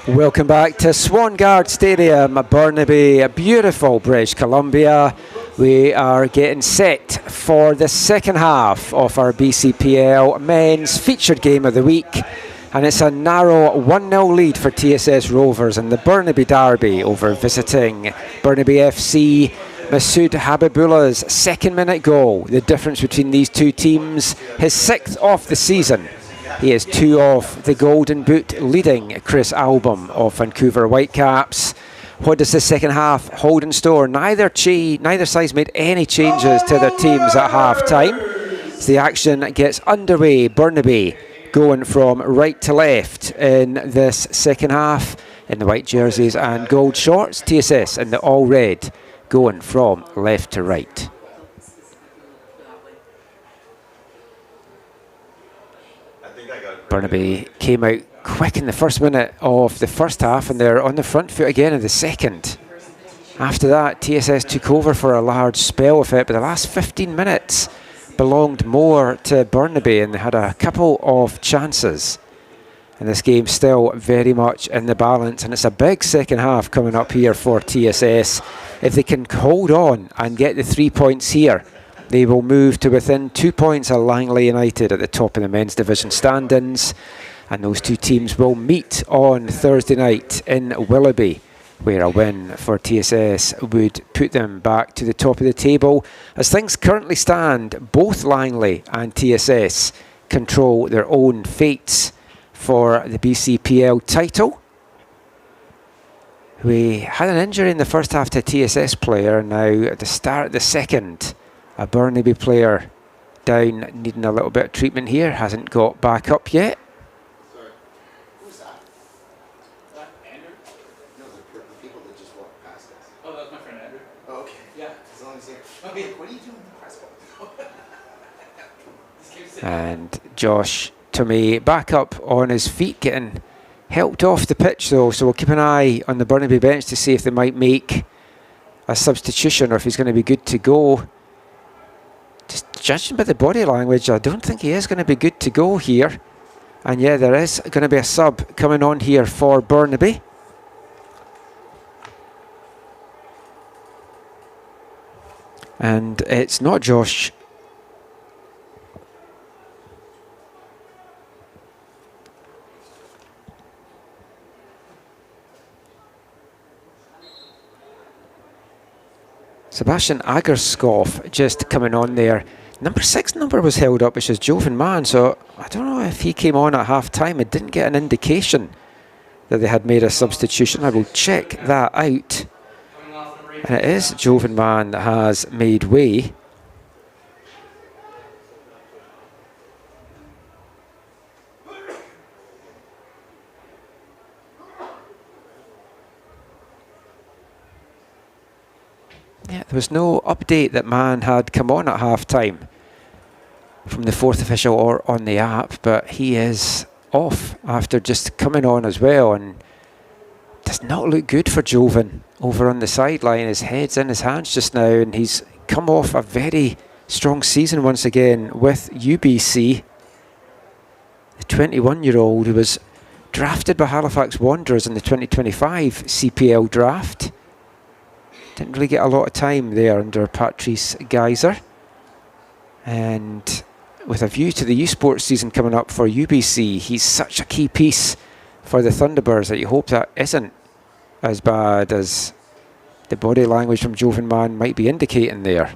Welcome back to Swangard Stadium, Burnaby, beautiful British Columbia. We are getting set for the second half of our BCPL men's featured game of the week. And it's a narrow 1-0 lead for TSS Rovers in the Burnaby derby over visiting Burnaby FC. Masood Habibullah's second-minute goal. The difference between these two teams, his 6th of the season. He is 2 off the Golden Boot, leading Chris Albom of Vancouver Whitecaps. What does the second half hold in store? Neither side's made any changes to their teams at half-time. As the action gets underway, Burnaby going from right to left in this second half in the white jerseys and gold shorts. TSS in the all-red going from left to right. Burnaby came out quick in the first minute of the first half, and they're on the front foot again in the second. After that, TSS took over for a large spell of it, but the last 15 minutes belonged more to Burnaby, and they had a couple of chances. And this game still very much in the balance, and it's a big second half coming up here for TSS. If they can hold on and get the 3 points here, they will move to within 2 points of Langley United at the top of the men's division standings. And those two teams will meet on Thursday night in Willoughby, where a win for TSS would put them back to the top of the table. As things currently stand, both Langley and TSS control their own fates for the BCPL title. We had an injury in the first half to a TSS player, and now at the start of the second, a Burnaby player down, needing a little bit of treatment here, hasn't got back up yet. Sorry. Who's that? Is that Andrew? No, the people that just walked past us. Oh, that's my friend Andrew. Oh, okay. Yeah. As long as they're... Okay. What are you doing in the press box? Just keep sitting. And Josh Tomei back up on his feet, getting helped off the pitch though, so we'll keep an eye on the Burnaby bench to see if they might make a substitution or if he's going to be good to go. Just judging by the body language, I don't think he is going to be good to go here. And yeah, there is going to be a sub coming on here for Burnaby. And it's not Josh. Sebastian Agerskov just coming on there. Number 6 number was held up, which is Jovan Mann, so I don't know if he came on at half time. It didn't get an indication that they had made a substitution. I will check that out. And it is Jovan Mann that has made way. Yeah, there was no update that Mann had come on at half-time from the 4th official or on the app, but he is off after just coming on as well, and does not look good for Jovan over on the sideline. His head's in his hands just now, and he's come off a very strong season once again with UBC. The 21-year-old who was drafted by Halifax Wanderers in the 2025 CPL draft. Didn't really get a lot of time there under Patrice Geyser. And with a view to the U Sports season coming up for UBC, he's such a key piece for the Thunderbirds that you hope that isn't as bad as the body language from Jovan Mann might be indicating there.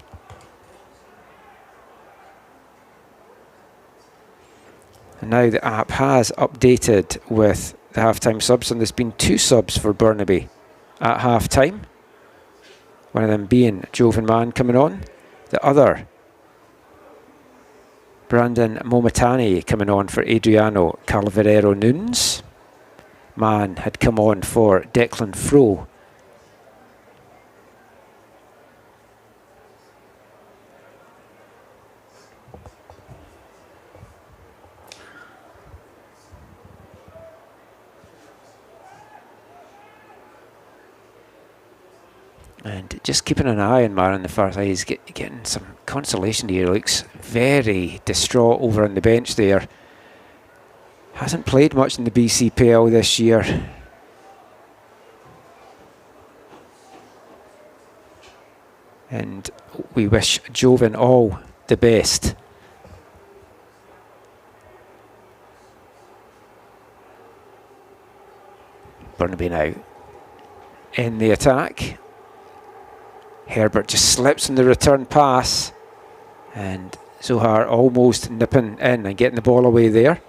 And now the app has updated with the half-time subs, and there's been 2 subs for Burnaby at half-time. One of them being Jovan Mann coming on. The other, Brandon Momatani, coming on for Adriano Calvarero Nunes. Mann had come on for Declan Fro. And just keeping an eye on Mann on the far side. He's getting some consolation here. He looks very distraught over on the bench there. Hasn't played much in the BCPL this year. And we wish Jovan all the best. Burnaby now in the attack. Herbert just slips on the return pass, and Zohar almost nipping in and getting the ball away there.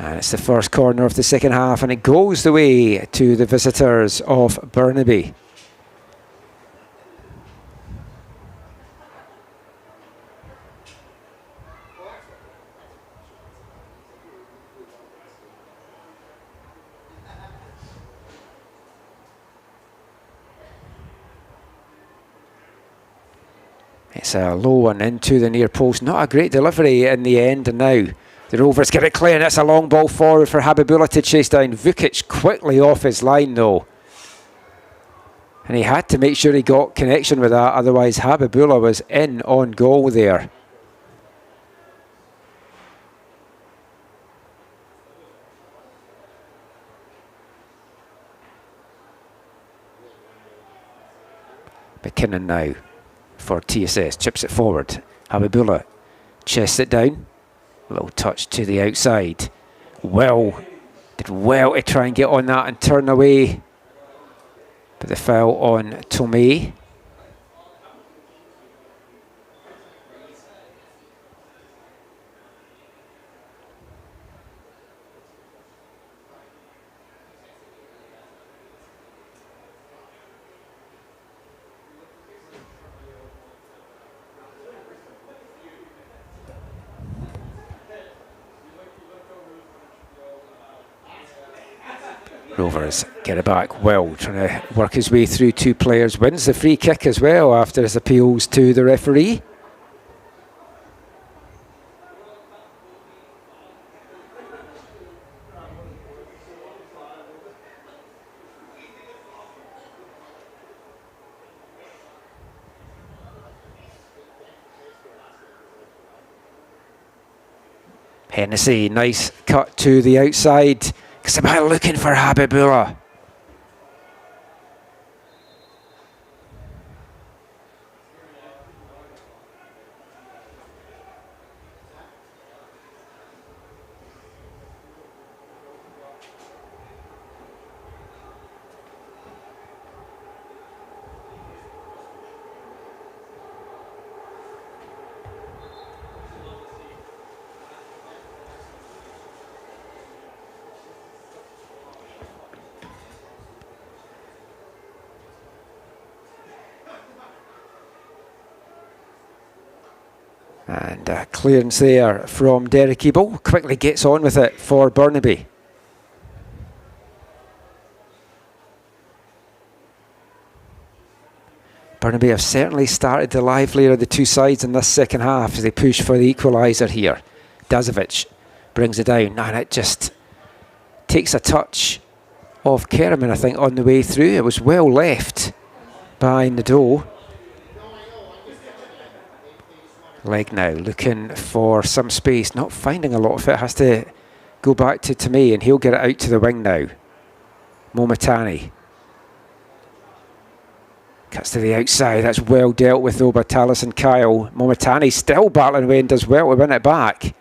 And it's the first corner of the second half, and it goes the way to the visitors of Burnaby. It's a low one into the near post. Not a great delivery in the end, and now the Rovers get it clear, and it's a long ball forward for Habibullah to chase down. Vukic quickly off his line though. And he had to make sure he got connection with that, otherwise Habibullah was in on goal there. McKinnon now for TSS, chips it forward. Habibullah chests it down. A little touch to the outside. Did well to try and get on that and turn away. But the foul on Tomei. Rovers get it back well, trying to work his way through two players. Wins the free kick as well after his appeals to the referee. Hennessy, nice cut to the outside. Kasabah looking for Habibullah. And clearance there from Derek Ebel. Quickly gets on with it for Burnaby. Burnaby have certainly started the livelier of the two sides in this second half as they push for the equaliser here. Dazovic brings it down, and it just takes a touch of Kerriman, I think, on the way through. It was well left by Nadeau. Leg now, looking for some space, not finding a lot of it, has to go back to Tomei, and he'll get it out to the wing now. Momitani. Cuts to the outside, that's well dealt with though by Talis and Kyle. Momitani still battling away and does well to win it back.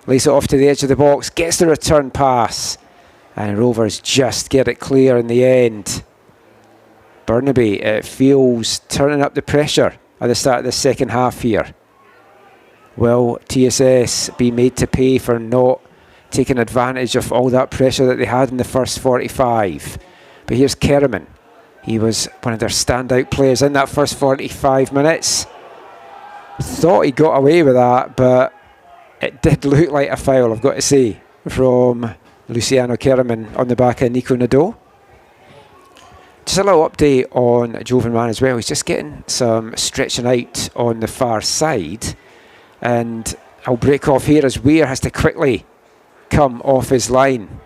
Lays it off to the edge of the box, gets the return pass, and Rovers just get it clear in the end. Burnaby, it feels turning up the pressure at the start of the second half here. Will TSS be made to pay for not taking advantage of all that pressure that they had in the first 45? But here's Kerriman. He was one of their standout players in that first 45 minutes. Thought he got away with that, but it did look like a foul, I've got to say, from Luciano Kerriman on the back of Nico Nadeau. Just a little update on Jovan Mann as well. He's just getting some stretching out on the far side. And I'll break off here as Weir has to quickly come off his line.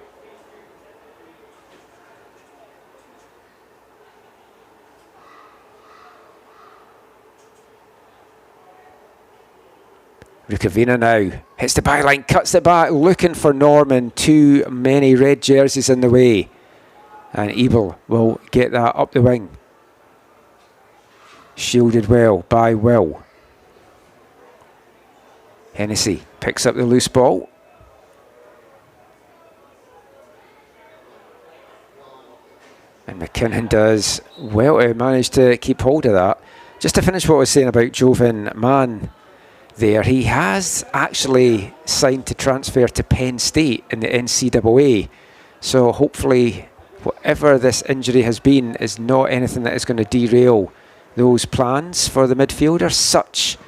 Rukavina now hits the byline, cuts it back, looking for Norman. Too many red jerseys in the way. And Ebel will get that up the wing. Shielded well by Will. Hennessy picks up the loose ball. And McKinnon does well to manage to keep hold of that. Just to finish what I was saying about Jovan Mann there, he has actually signed to transfer to Penn State in the NCAA. So hopefully whatever this injury has been is not anything that is going to derail those plans for the midfielder. Such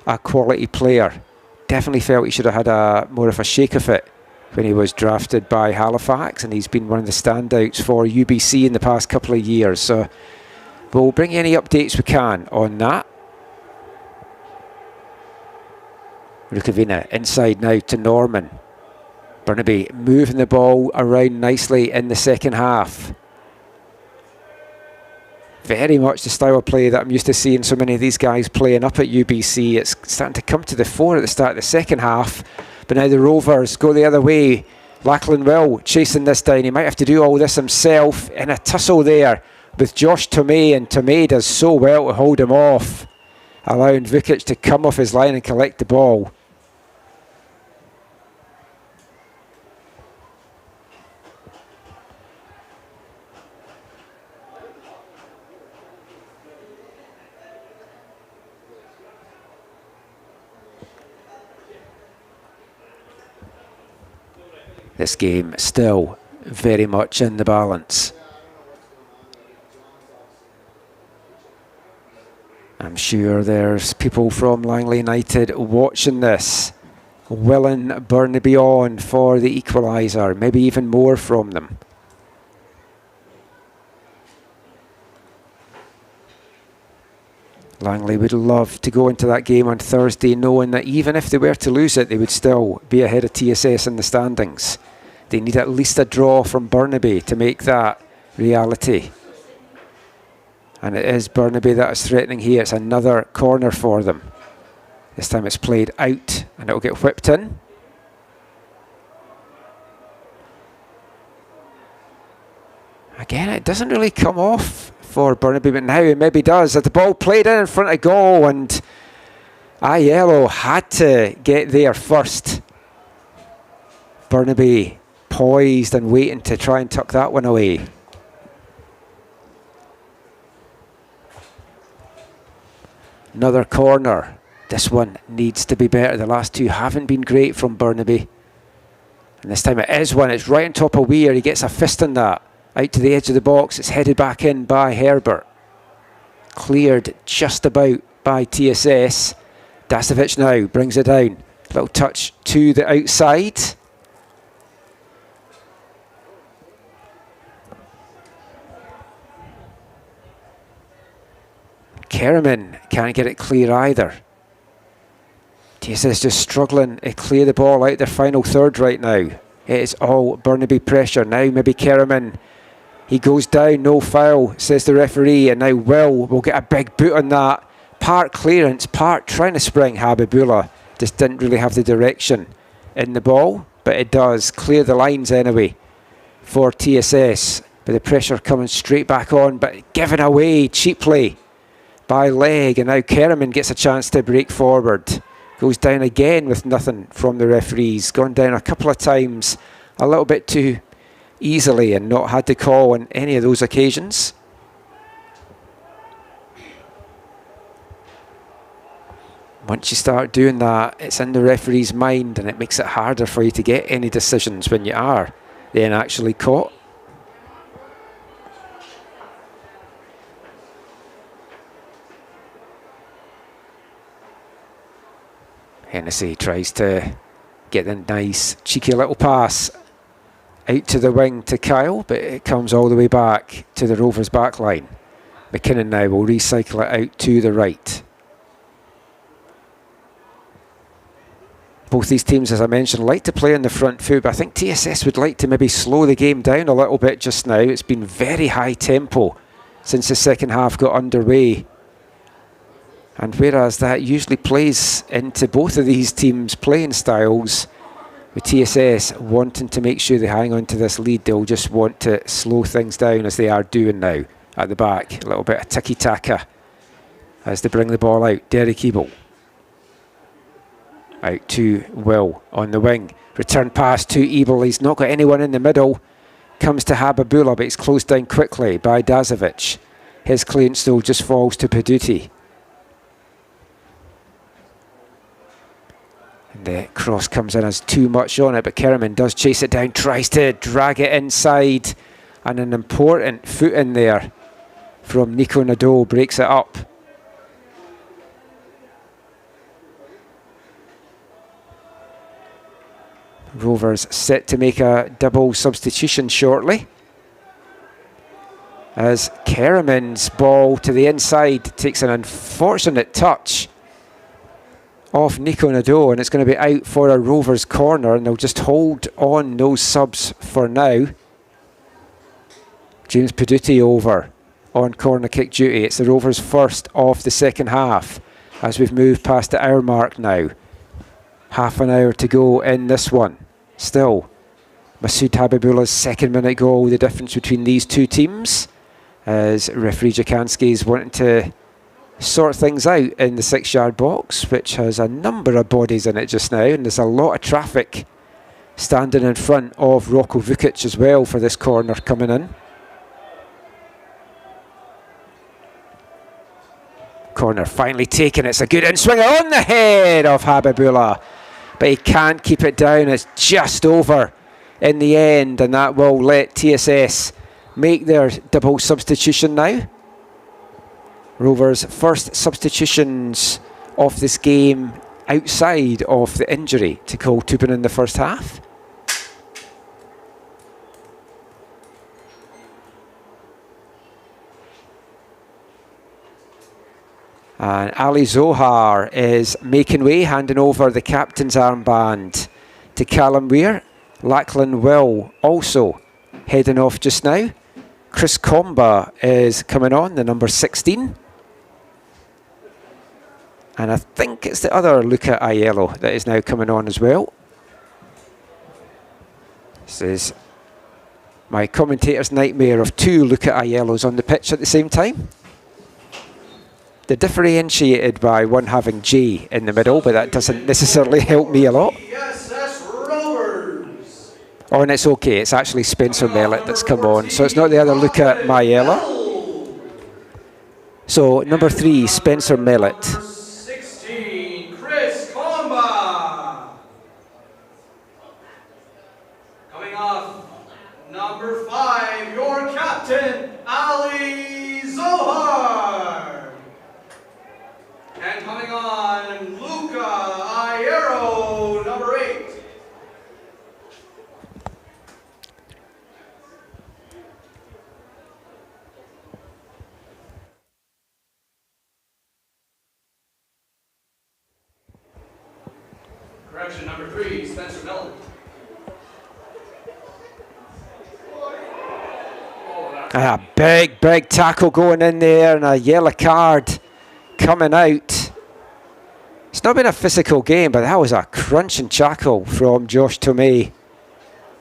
a quality player. Definitely felt he should have had more of a shake of it when he was drafted by Halifax, and he's been one of the standouts for UBC in the past couple of years. So we'll bring any updates we can on that. Rukavina inside now to Norman. Burnaby moving the ball around nicely in the second half. Very much the style of play that I'm used to seeing so many of these guys playing up at UBC. It's starting to come to the fore at the start of the second half. But now the Rovers go the other way. Lachlan Will chasing this down. He might have to do all this himself in a tussle there with Josh Tomei. And Tomei does so well to hold him off, allowing Vukic to come off his line and collect the ball. This game still very much in the balance. I'm sure there's people from Langley United watching this, willing Burnaby on for the equaliser, maybe even more from them. Langley would love to go into that game on Thursday knowing that even if they were to lose it, they would still be ahead of TSS in the standings. They need at least a draw from Burnaby to make that reality. And it is Burnaby that is threatening here. It's another corner for them. This time it's played out and it will get whipped in. Again, it doesn't really come off for Burnaby, but now it maybe does. As the ball played in front of goal, and Aiello had to get there first. Burnaby poised and waiting to try and tuck that one away. Another corner. This one needs to be better. The last two haven't been great from Burnaby. And this time it is one. It's right on top of Weir. He gets a fist on that. Out to the edge of the box. It's headed back in by Herbert. Cleared just about by TSS. Dasovic now brings it down. Little touch to the outside. Kerriman can't get it clear either. TSS just struggling to clear the ball out their final third right now. It is all Burnaby pressure. Now maybe Kerriman. He goes down, no foul, says the referee, and now will get a big boot on that. Part clearance, part trying to spring Habibullah. Just didn't really have the direction in the ball, but it does clear the lines anyway for TSS. But the pressure coming straight back on, but given away cheaply by Legg, and now Kerriman gets a chance to break forward. Goes down again with nothing from the referees. Gone down a couple of times, a little bit too easily, and not had to call on any of those occasions. Once you start doing that, it's in the referee's mind, and it makes it harder for you to get any decisions when you are then actually caught. Hennessy tries to get the nice cheeky little pass out to the wing to Kyle, but it comes all the way back to the Rovers back line. McKinnon now will recycle it out to the right. Both these teams, as I mentioned, like to play on the front foot, but I think TSS would like to maybe slow the game down a little bit just now. It's been very high tempo since the second half got underway. And whereas that usually plays into both of these teams' playing styles, with TSS wanting to make sure they hang on to this lead, they'll just want to slow things down as they are doing now at the back. A little bit of tiki-taka as they bring the ball out. Derek Ebel. Out to Will on the wing. Return pass to Ebel. He's not got anyone in the middle. Comes to Habibullah, but it's closed down quickly by Dazovic. His clearance though just falls to Paduti. And the cross comes in as too much on it, but Kerriman does chase it down, tries to drag it inside. And an important foot in there from Nico Nadeau breaks it up. Rovers set to make a double substitution shortly, as Kerriman's ball to the inside takes an unfortunate touch off Nico Nadeau, and it's going to be out for a Rovers corner, and they'll just hold on those subs for now. James Paduti over on corner kick duty. It's the Rovers' first of the second half as we've moved past the hour mark now. Half an hour to go in this one. Still, Masood Habibullah's second minute goal, the difference between these two teams, as referee Jakanski is wanting to sort things out in the 6-yard box, which has a number of bodies in it just now, and there's a lot of traffic standing in front of Rocco Vukic as well for this corner coming in. Corner finally taken. It's a good in-swinger on the head of Habibullah, but he can't keep it down. It's just over in the end, and that will let TSS make their double substitution now. Rovers' first substitutions of this game outside of the injury to Cole Tubin in the first half. And Ali Zohar is making way, handing over the captain's armband to Callum Weir. Lachlan Will also heading off just now. Chris Comba is coming on, the number 16. And I think it's the other Luca Aiello that is now coming on as well. This is my commentator's nightmare of two Luca Aiellos on the pitch at the same time. They're differentiated by one having J in the middle, but that doesn't necessarily help me a lot. TSS Rovers. Oh, and it's okay, it's actually Spencer Mellett that's come on, so it's not the other Luca Maiella. So, number 3, Spencer Mellett. 16, Chris Comba. Coming off, number 5, your captain, Ali Zohar. And coming on, Luca Aiello, number 8. Correction, number 3, Spencer Miller. A big tackle going in there, and a yellow card coming out. It's not been a physical game, but that was a crunching tackle from Josh Tomei,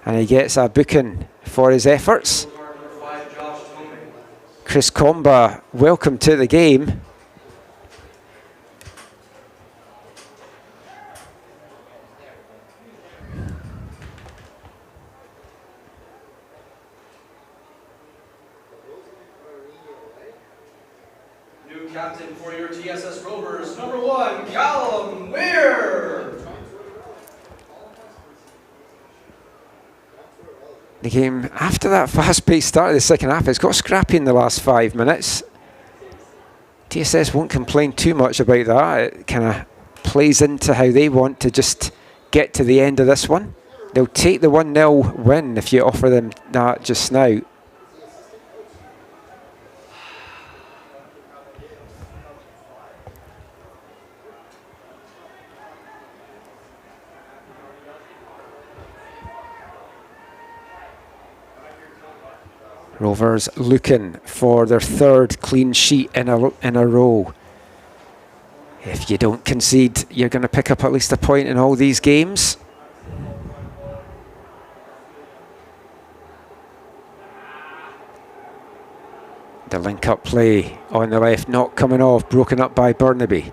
and he gets a booking for his efforts. Chris Comba, welcome to the game. Captain for your TSS Rovers, number 1, Callum Weir. The game, after that fast-paced start of the second half, it's got scrappy in the last 5 minutes. TSS won't complain too much about that. It kind of plays into how they want to just get to the end of this one. They'll take the 1-0 win if you offer them that just now. Rovers looking for their third clean sheet in a row. If you don't concede, you're going to pick up at least a point in all these games. The link-up play on the left not coming off, broken up by Burnaby.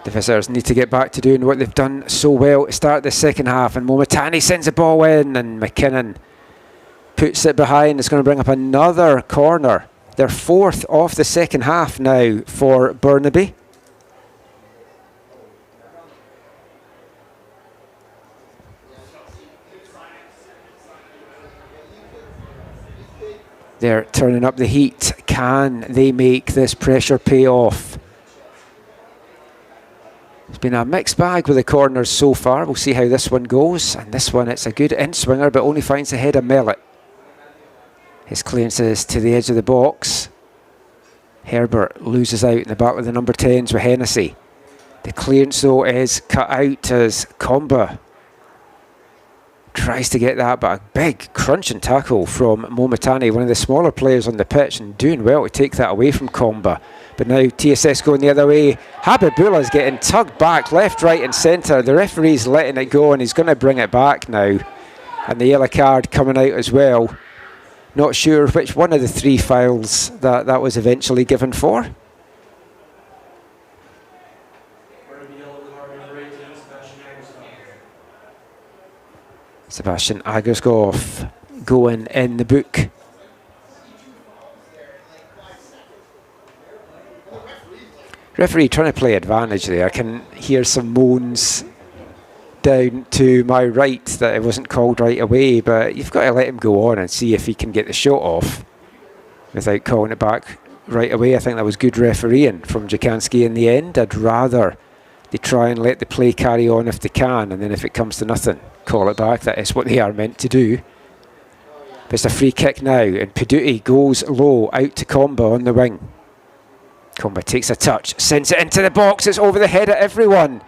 The visitors need to get back to doing what they've done so well to start the second half, and Momatani sends the ball in and McKinnon puts it behind. It's going to bring up another corner. Their fourth of the second half now for Burnaby. They're turning up the heat. Can they make this pressure pay off? It's been a mixed bag with the corners so far. We'll see how this one goes. And this one, it's a good in-swinger, but only finds the head of Mellett. His clearance is to the edge of the box. Herbert loses out in the back with the number 10s with Hennessy. The clearance, though, is cut out as Comba tries to get that, but a big crunching tackle from Momatani, one of the smaller players on the pitch, and doing well to take that away from Comba. But now TSS going the other way. Habibullah is getting tugged back left, right and centre. The referee's letting it go and he's going to bring it back now. And the yellow card coming out as well. Not sure which one of the three fouls that was eventually given for. Sebastian Agerskov going in the book. Referee trying to play advantage there. I can hear some moans down to my right that it wasn't called right away, but you've got to let him go on and see if he can get the shot off without calling it back right away. I think that was good refereeing from Jakanski in the end. I'd rather they try and let the play carry on if they can, and then if it comes to nothing, call it back. That is what they are meant to do. But it's a free kick now, and Paduti goes low out to Comba on the wing. Comba takes a touch, sends it into the box. It's over the head of everyone.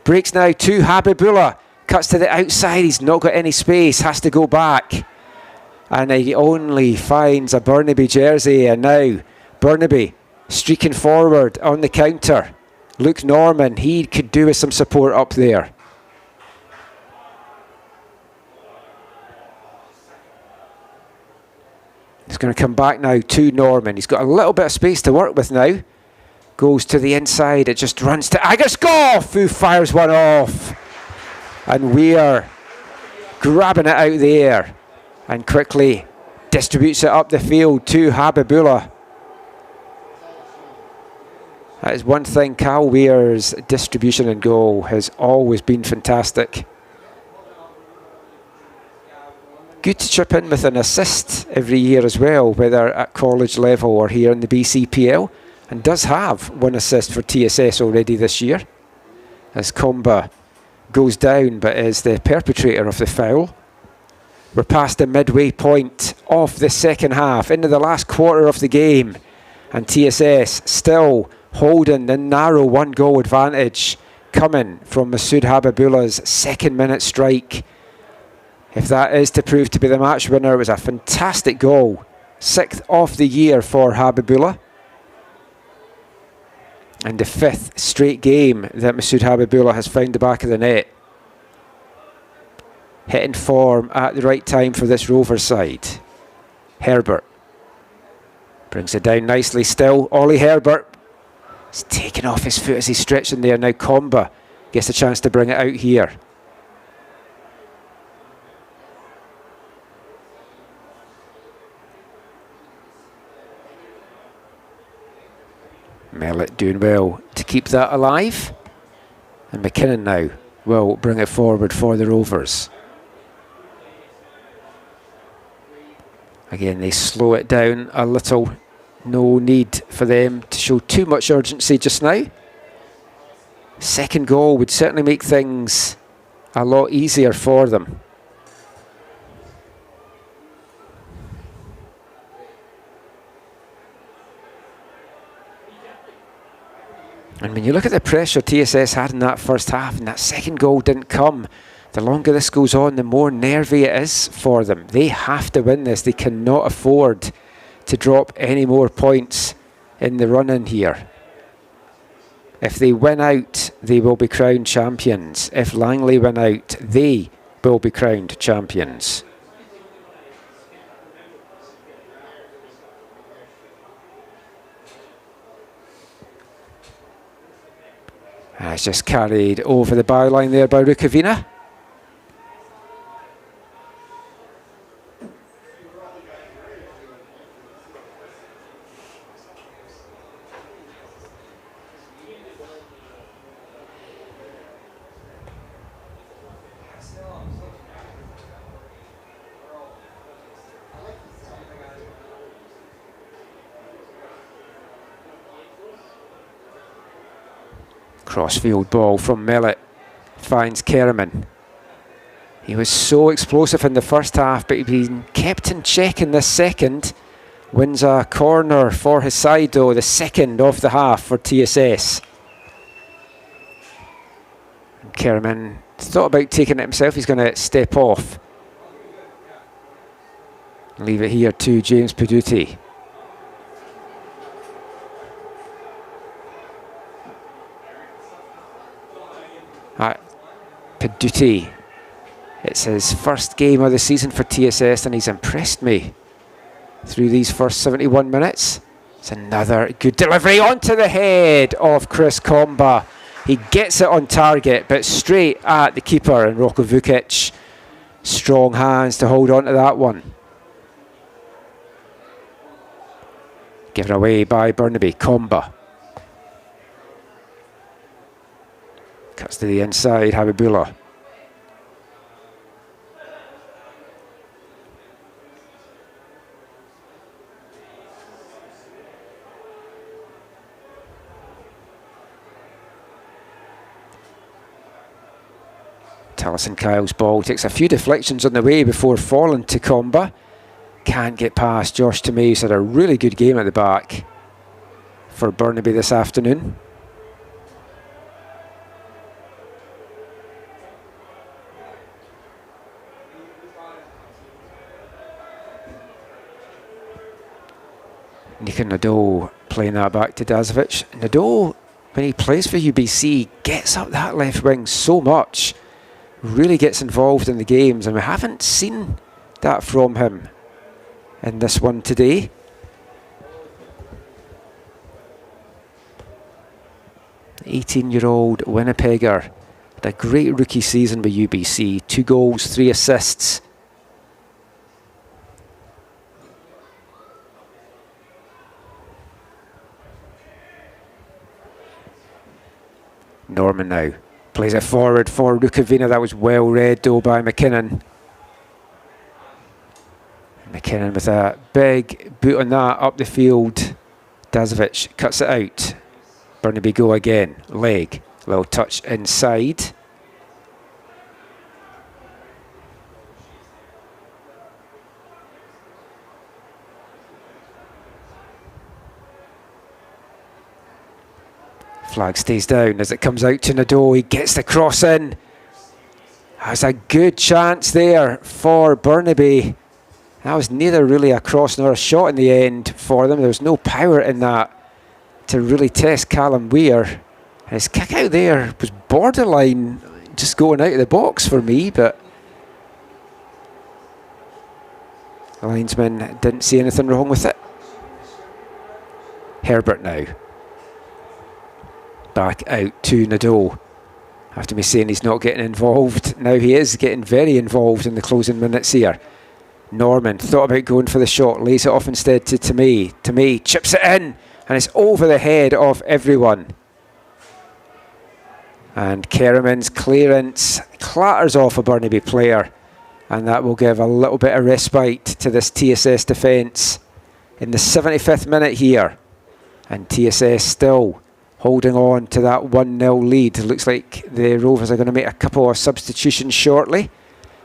Breaks now to Habibullah. Cuts to the outside. He's not got any space. Has to go back. And he only finds a Burnaby jersey. And now Burnaby streaking forward on the counter. Luke Norman, he could do with some support up there. He's going to come back now to Norman. He's got a little bit of space to work with now. Goes to the inside. It just runs to Agerskov, who fires one off. And Weir grabbing it out the air and quickly distributes it up the field to Habibullah. That is one thing. Cal Weir's distribution and goal has always been fantastic. Good to chip in with an assist every year as well, whether at college level or here in the BCPL. And does have one assist for TSS already this year, as Comba goes down but is the perpetrator of the foul. We're past the midway point of the second half, into the last quarter of the game, and TSS still holding the narrow one-goal advantage coming from Masood Habibullah's second-minute strike. If that is to prove to be the match winner, it was a fantastic goal. 6th of the year for Habibullah. And the 5th straight game that Masood Habibullah has found the back of the net. Hitting form at the right time for this Rovers side. Herbert brings it down nicely still. Ollie Herbert is taking off his foot as he's stretching there. Now Comba gets a chance to bring it out here. Mellett doing well to keep that alive. And McKinnon now will bring it forward for the Rovers. Again, they slow it down a little. No need for them to show too much urgency just now. Second goal would certainly make things a lot easier for them. And when you look at the pressure TSS had in that first half, and that second goal didn't come, the longer this goes on, the more nervy it is for them. They have to win this. They cannot afford to drop any more points in the run-in here. If they win out, they will be crowned champions. If Langley win out, they will be crowned champions. It's just carried over the byline there by Rukavina. Crossfield ball from Mellett finds Kerriman. He was so explosive in the first half, but he's been kept in check in this second. Wins a corner for his side though, the second of the half for TSS. And Kerriman thought about taking it himself. He's going to step off. Leave it here to James Paduti. Paduti. It's his first game of the season for TSS and he's impressed me through these first 71 minutes. It's another good delivery onto the head of Chris Comba. He gets it on target but straight at the keeper and Roko Vukic. Strong hands to hold on to that one. Given away by Burnaby. Comba. Cuts to the inside, Habibullah. Taliesin Kyle's ball takes a few deflections on the way before falling to Comba. Can't get past Josh Tomei, who's had a really good game at the back for Burnaby this afternoon. Nika Nadeau playing that back to Dazovic. Nadeau, when he plays for UBC, gets up that left wing so much. Really gets involved in the games, and we haven't seen that from him in this one today. The 18-year-old Winnipegger had a great rookie season with UBC. 2 goals, 3 assists. Norman now plays it forward for Rukavina. That was well read though by McKinnon. McKinnon with a big boot on that up the field. Dazovic cuts it out. Burnaby go again. Leg. Little touch inside. Flag stays down as it comes out to Nadeau. He gets the cross in. Has a good chance there for Burnaby. That was neither really a cross nor a shot in the end for them. There was no power in that to really test Callum Weir. And his kick out there was borderline just going out of the box for me, but the linesman didn't see anything wrong with it. Herbert now. Back out to Nadeau. After me saying he's not getting involved, now he is getting very involved in the closing minutes here. Norman thought about going for the shot, lays it off instead to Tomei. Tomei chips it in, and it's over the head of everyone. And Kerriman's clearance clatters off a Burnaby player, and that will give a little bit of respite to this TSS defence in the 75th minute here. And TSS still holding on to that 1-0 lead. It looks like the Rovers are going to make a couple of substitutions shortly.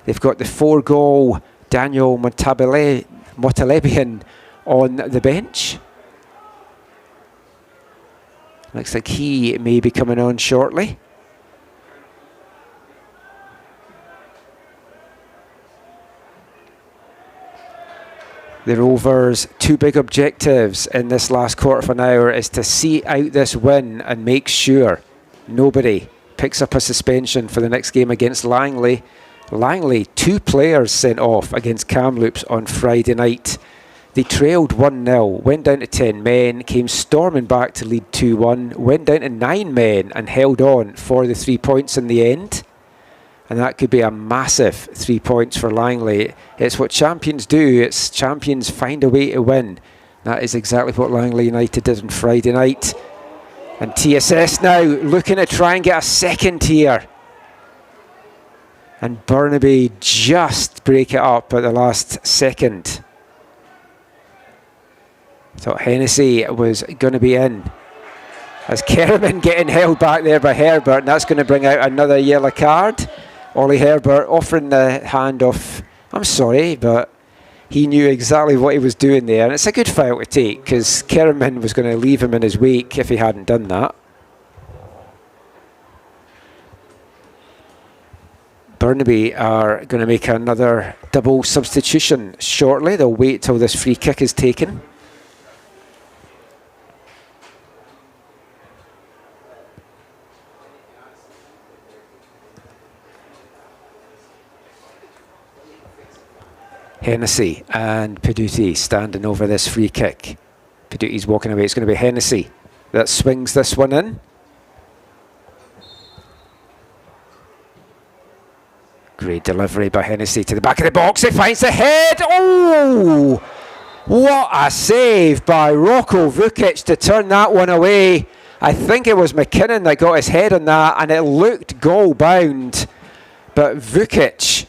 They've got the 4-goal Daniel Motalebian on the bench. Looks like he may be coming on shortly. The Rovers' two big objectives in this last quarter of an hour is to see out this win and make sure nobody picks up a suspension for the next game against Langley. Langley, 2 players sent off against Kamloops on Friday night. They trailed 1-0, went down to 10 men, came storming back to lead 2-1, went down to 9 men and held on for the 3 points in the end. And that could be a massive 3 points for Langley. It's what champions do. It's champions find a way to win. That is exactly what Langley United did on Friday night. And TSS now looking to try and get a second here. And Burnaby just break it up at the last second. Thought Hennessy was going to be in. As Kerriman getting held back there by Herbert, and that's going to bring out another yellow card. Ollie Herbert offering the hand off. I'm sorry, but he knew exactly what he was doing there. And it's a good foul to take because Kerriman was going to leave him in his wake if he hadn't done that. Burnaby are going to make another double substitution shortly. They'll wait till this free kick is taken. Hennessy and Peduti standing over this free kick. Peduti's walking away. It's going to be Hennessy that swings this one in. Great delivery by Hennessy to the back of the box. He finds the head. Oh! What a save by Rocco Vukic to turn that one away. I think it was McKinnon that got his head on that and it looked goal bound. But Vukic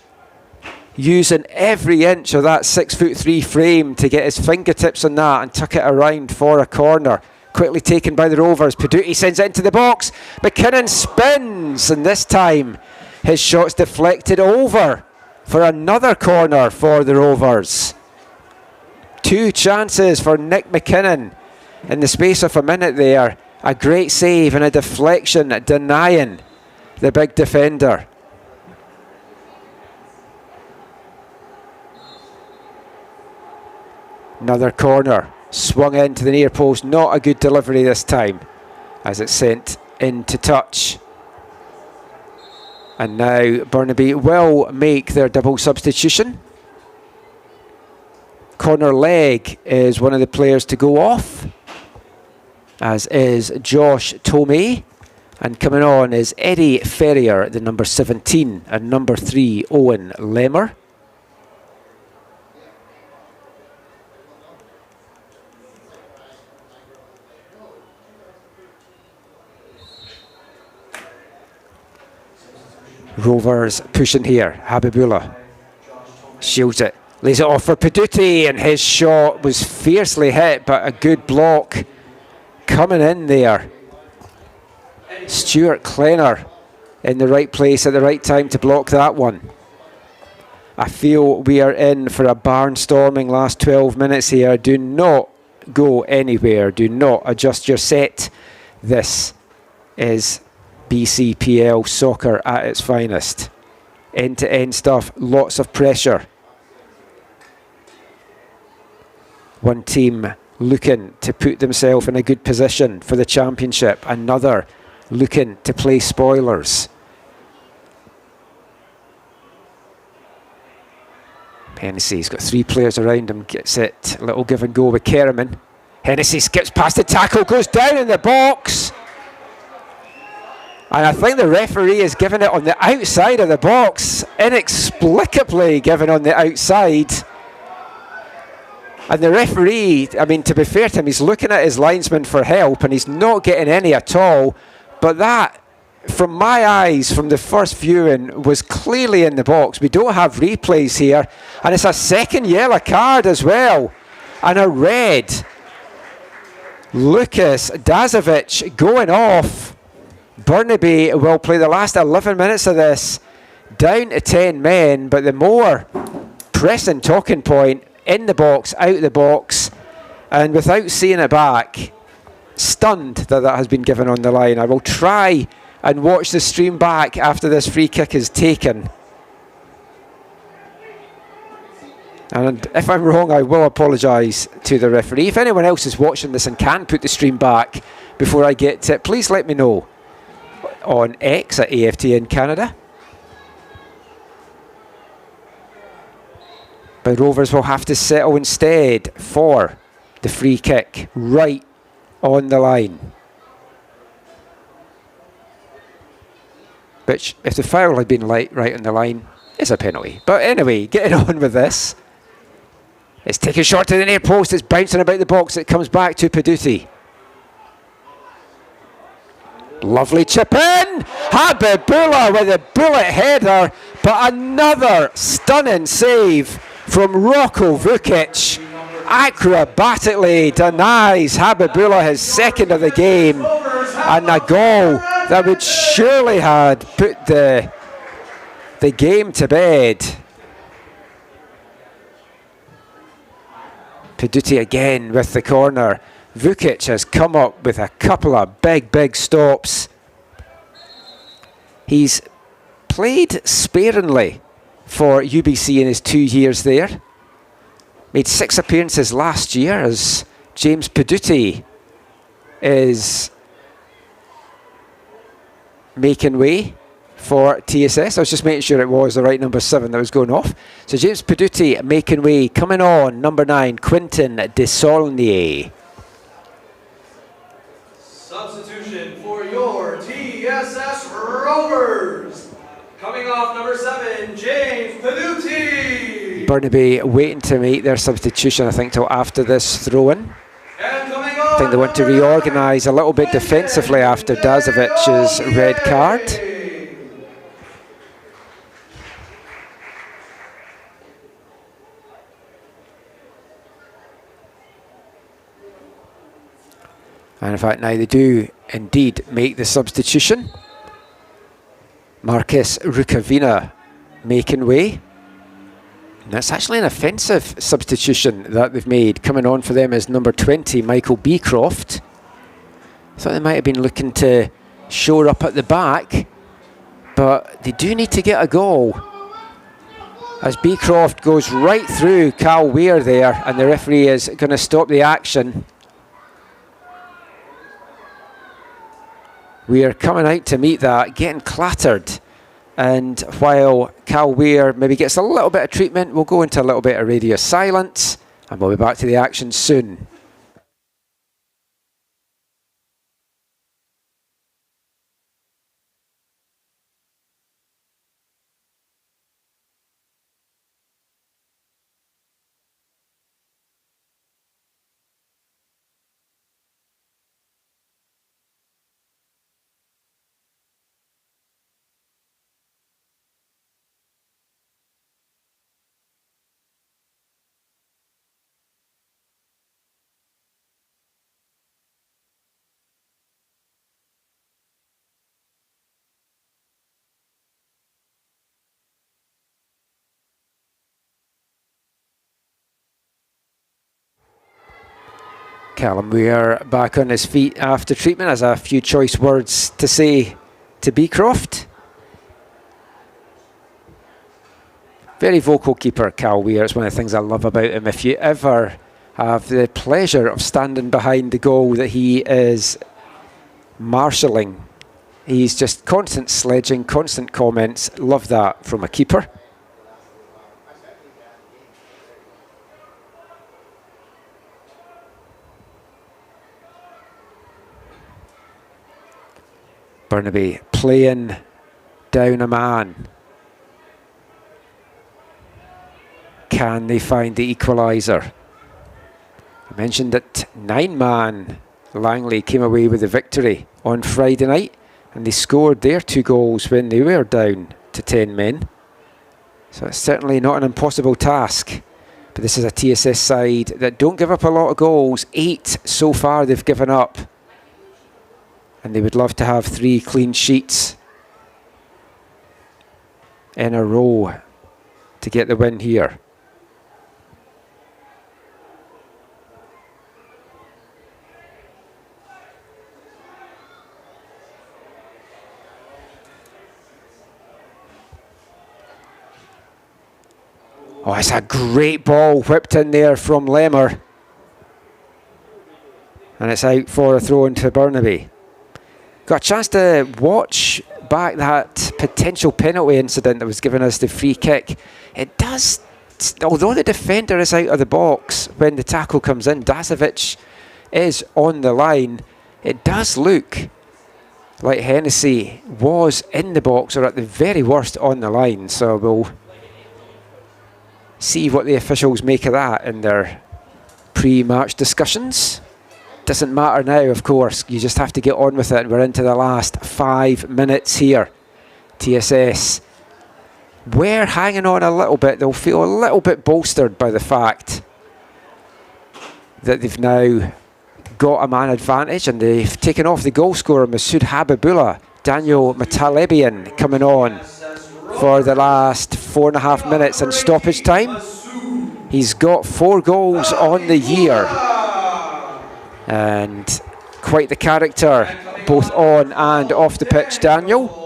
using every inch of that 6'3" frame to get his fingertips on that and tuck it around for a corner. Quickly taken by the Rovers. Peduti sends it into the box. McKinnon spins, and this time his shot's deflected over for another corner for the Rovers. 2 chances for Nick McKinnon in the space of a minute there. A great save and a deflection denying the big defender. Another corner, swung into the near post. Not a good delivery this time, as it's sent into touch. And now Burnaby will make their double substitution. Connor Legg is one of the players to go off, as is Josh Tomei. And coming on is Eddie Ferrier, the number 17, and number 3, Owen Lemmer. Rovers pushing here. Habibullah shields it, lays it off for Peduti, and his shot was fiercely hit, but a good block coming in there. Stuart Klenner in the right place at the right time to block that one. I feel we are in for a barnstorming last 12 minutes here. Do not go anywhere. Do not adjust your set. This is BCPL soccer at its finest. End-to-end stuff, lots of pressure. One team looking to put themselves in a good position for the championship. Another looking to play spoilers. Hennessy's got 3 players around him, gets it. A little give and go with Kerriman. Hennessy skips past the tackle, goes down in the box. And I think the referee is giving it on the outside of the box. Inexplicably given on the outside. And the referee, I mean, to be fair to him, he's looking at his linesman for help and he's not getting any at all. But that, from my eyes, from the first viewing, was clearly in the box. We don't have replays here. And it's a second yellow card as well. And a red. Lucas Dazovic going off. Burnaby will play the last 11 minutes of this down to 10 men, but the more pressing talking point, in the box, out the box, and without seeing it back, stunned that that has been given on the line. I will try and watch the stream back after this free kick is taken. And if I'm wrong, I will apologise to the referee. If anyone else is watching this and can put the stream back before I get to it, please let me know on X at AFTN Canada. But Rovers will have to settle instead for the free kick right on the line. Which, if the foul had been right on the line, is a penalty. But anyway, getting on with this. It's taken short to the near post. It's bouncing about the box. It comes back to Paduti. Lovely chip in. Habibullah with a bullet header. But another stunning save from Rocco Vukic. Acrobatically denies Habibullah his second of the game. And a goal that would surely had put the game to bed. Paduti again with the corner. Vukic has come up with a couple of big stops. He's played sparingly for UBC in his 2 years there. Made 6 appearances last year as James Paduti is making way for TSS. I was just making sure it was the right number 7 that was going off. So James Paduti making way, coming on, number 9, Quinton Desaulnier. Substitution for your TSS Rovers. Coming off number 7, James Paduti. Burnaby waiting to make their substitution, I think, till after this throw-in. I think they want to reorganise a little bit defensively after Dazovic's red card. And in fact, now they do indeed make the substitution. Marcus Rukavina making way. And that's actually an offensive substitution that they've made. Coming on for them is number 20, Michael Beecroft. Thought they might have been looking to shore up at the back, but they do need to get a goal. As Beecroft goes right through Cal Weir there, and the referee is going to stop the action. We are coming out to meet that, getting clattered. And while Cal Weir maybe gets a little bit of treatment, we'll go into a little bit of radio silence and we'll be back to the action soon. Callum Weir back on his feet after treatment, has a few choice words to say to Beecroft. Very vocal keeper, Cal Weir. It's one of the things I love about him. If you ever have the pleasure of standing behind the goal that he is marshalling, he's just constant sledging, constant comments. Love that from a keeper. Burnaby playing down a man. Can they find the equaliser? I mentioned that 9-man Langley came away with the victory on Friday night, and they scored their 2 goals when they were down to 10 men. So it's certainly not an impossible task. But this is a TSS side that don't give up a lot of goals. 8 so far they've given up. And they would love to have 3 clean sheets in a row to get the win here. Oh, it's a great ball whipped in there from Lemmer. And it's out for a throw into Burnaby. Got a chance to watch back that potential penalty incident that was giving us the free kick. It does, although the defender is out of the box when the tackle comes in, Dasovic is on the line. It does look like Hennessy was in the box, or at the very worst on the line. So we'll see what the officials make of that in their pre-match discussions. Doesn't matter now, of course. You just have to get on with it. We're into the last 5 minutes here. TSS, we're hanging on a little bit. They'll feel a little bit bolstered by the fact that they've now got a man advantage, and they've taken off the goal scorer, Masoud Habibullah. Daniel Matalebian coming on for the last 4.5 minutes in stoppage time. He's got 4 goals on the year. And quite the character, both on and off the pitch, Daniel.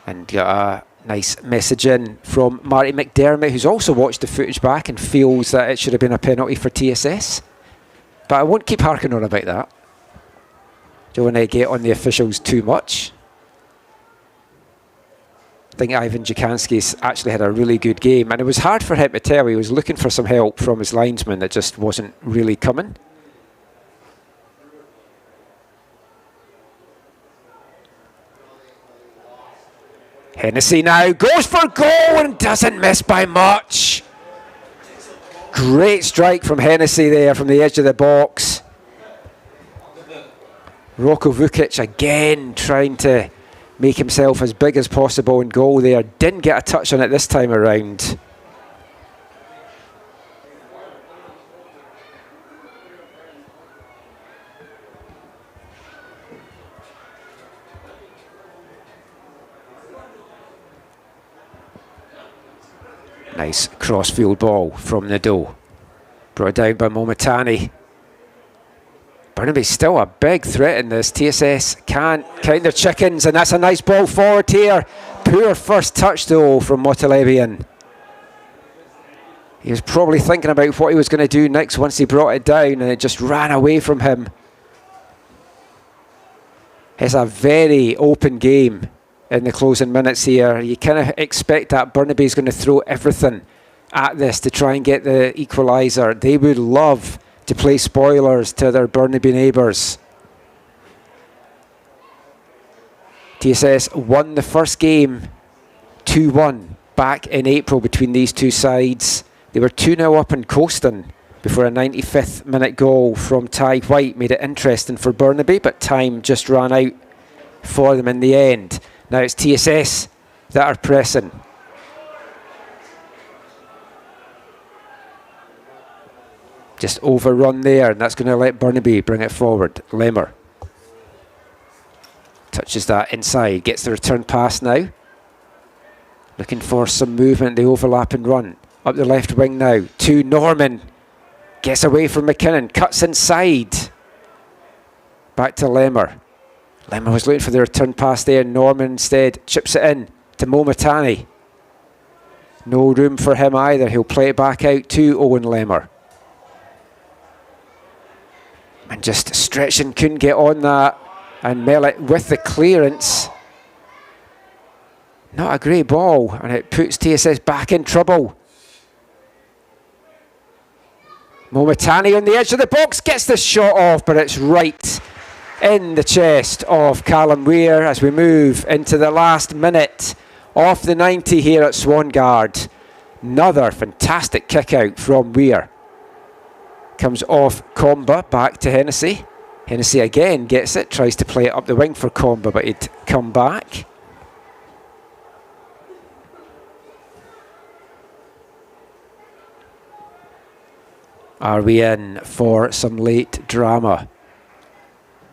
And got a nice message in from Marty McDermott, who's also watched the footage back and feels that it should have been a penalty for TSS. But I won't keep harking on about that. Don't want to get on the officials too much. I think Ivan Jakanski's actually had a really good game, and it was hard for him to tell. He was looking for some help from his linesman that just wasn't really coming. Hennessy now goes for goal and doesn't miss by much. Great strike from Hennessy there from the edge of the box. Roko Vukic again trying to make himself as big as possible in goal there. Didn't get a touch on it this time around. Nice cross-field ball from Nadeau. Brought down by Momatani. Burnaby's still a big threat in this. TSS can't count their chickens, and that's a nice ball forward here. Poor first touch though from Motalebian. He was probably thinking about what he was going to do next once he brought it down, and it just ran away from him. It's a very open game in the closing minutes here. You kind of expect that Burnaby's going to throw everything at this to try and get the equaliser. They would love to play spoilers to their Burnaby neighbours. TSS won the first game 2-1 back in April between these two sides. They were 2-0 up in Coaston before a 95th minute goal from Ty White made it interesting for Burnaby, but time just ran out for them in the end. Now it's TSS that are pressing. Just overrun there, and that's going to let Burnaby bring it forward. Lemmer touches that inside, gets the return pass now. Looking for some movement, the overlap and run. Up the left wing now to Norman. Gets away from McKinnon, cuts inside. Back to Lemmer. Lemmer was looking for the return pass there. Norman instead chips it in to Momatani. No room for him either. He'll play it back out to Owen Lemmer. And just stretching, couldn't get on that. And Mellett with the clearance. Not a great ball, and it puts TSS back in trouble. Momatani on the edge of the box, gets the shot off, but it's right in the chest of Callum Weir as we move into the last minute of the 90 here at Swangard. Another fantastic kick out from Weir. Comes off Comba, back to Hennessy. Hennessy again gets it, tries to play it up the wing for Comba, but he'd come back. Are we in for some late drama?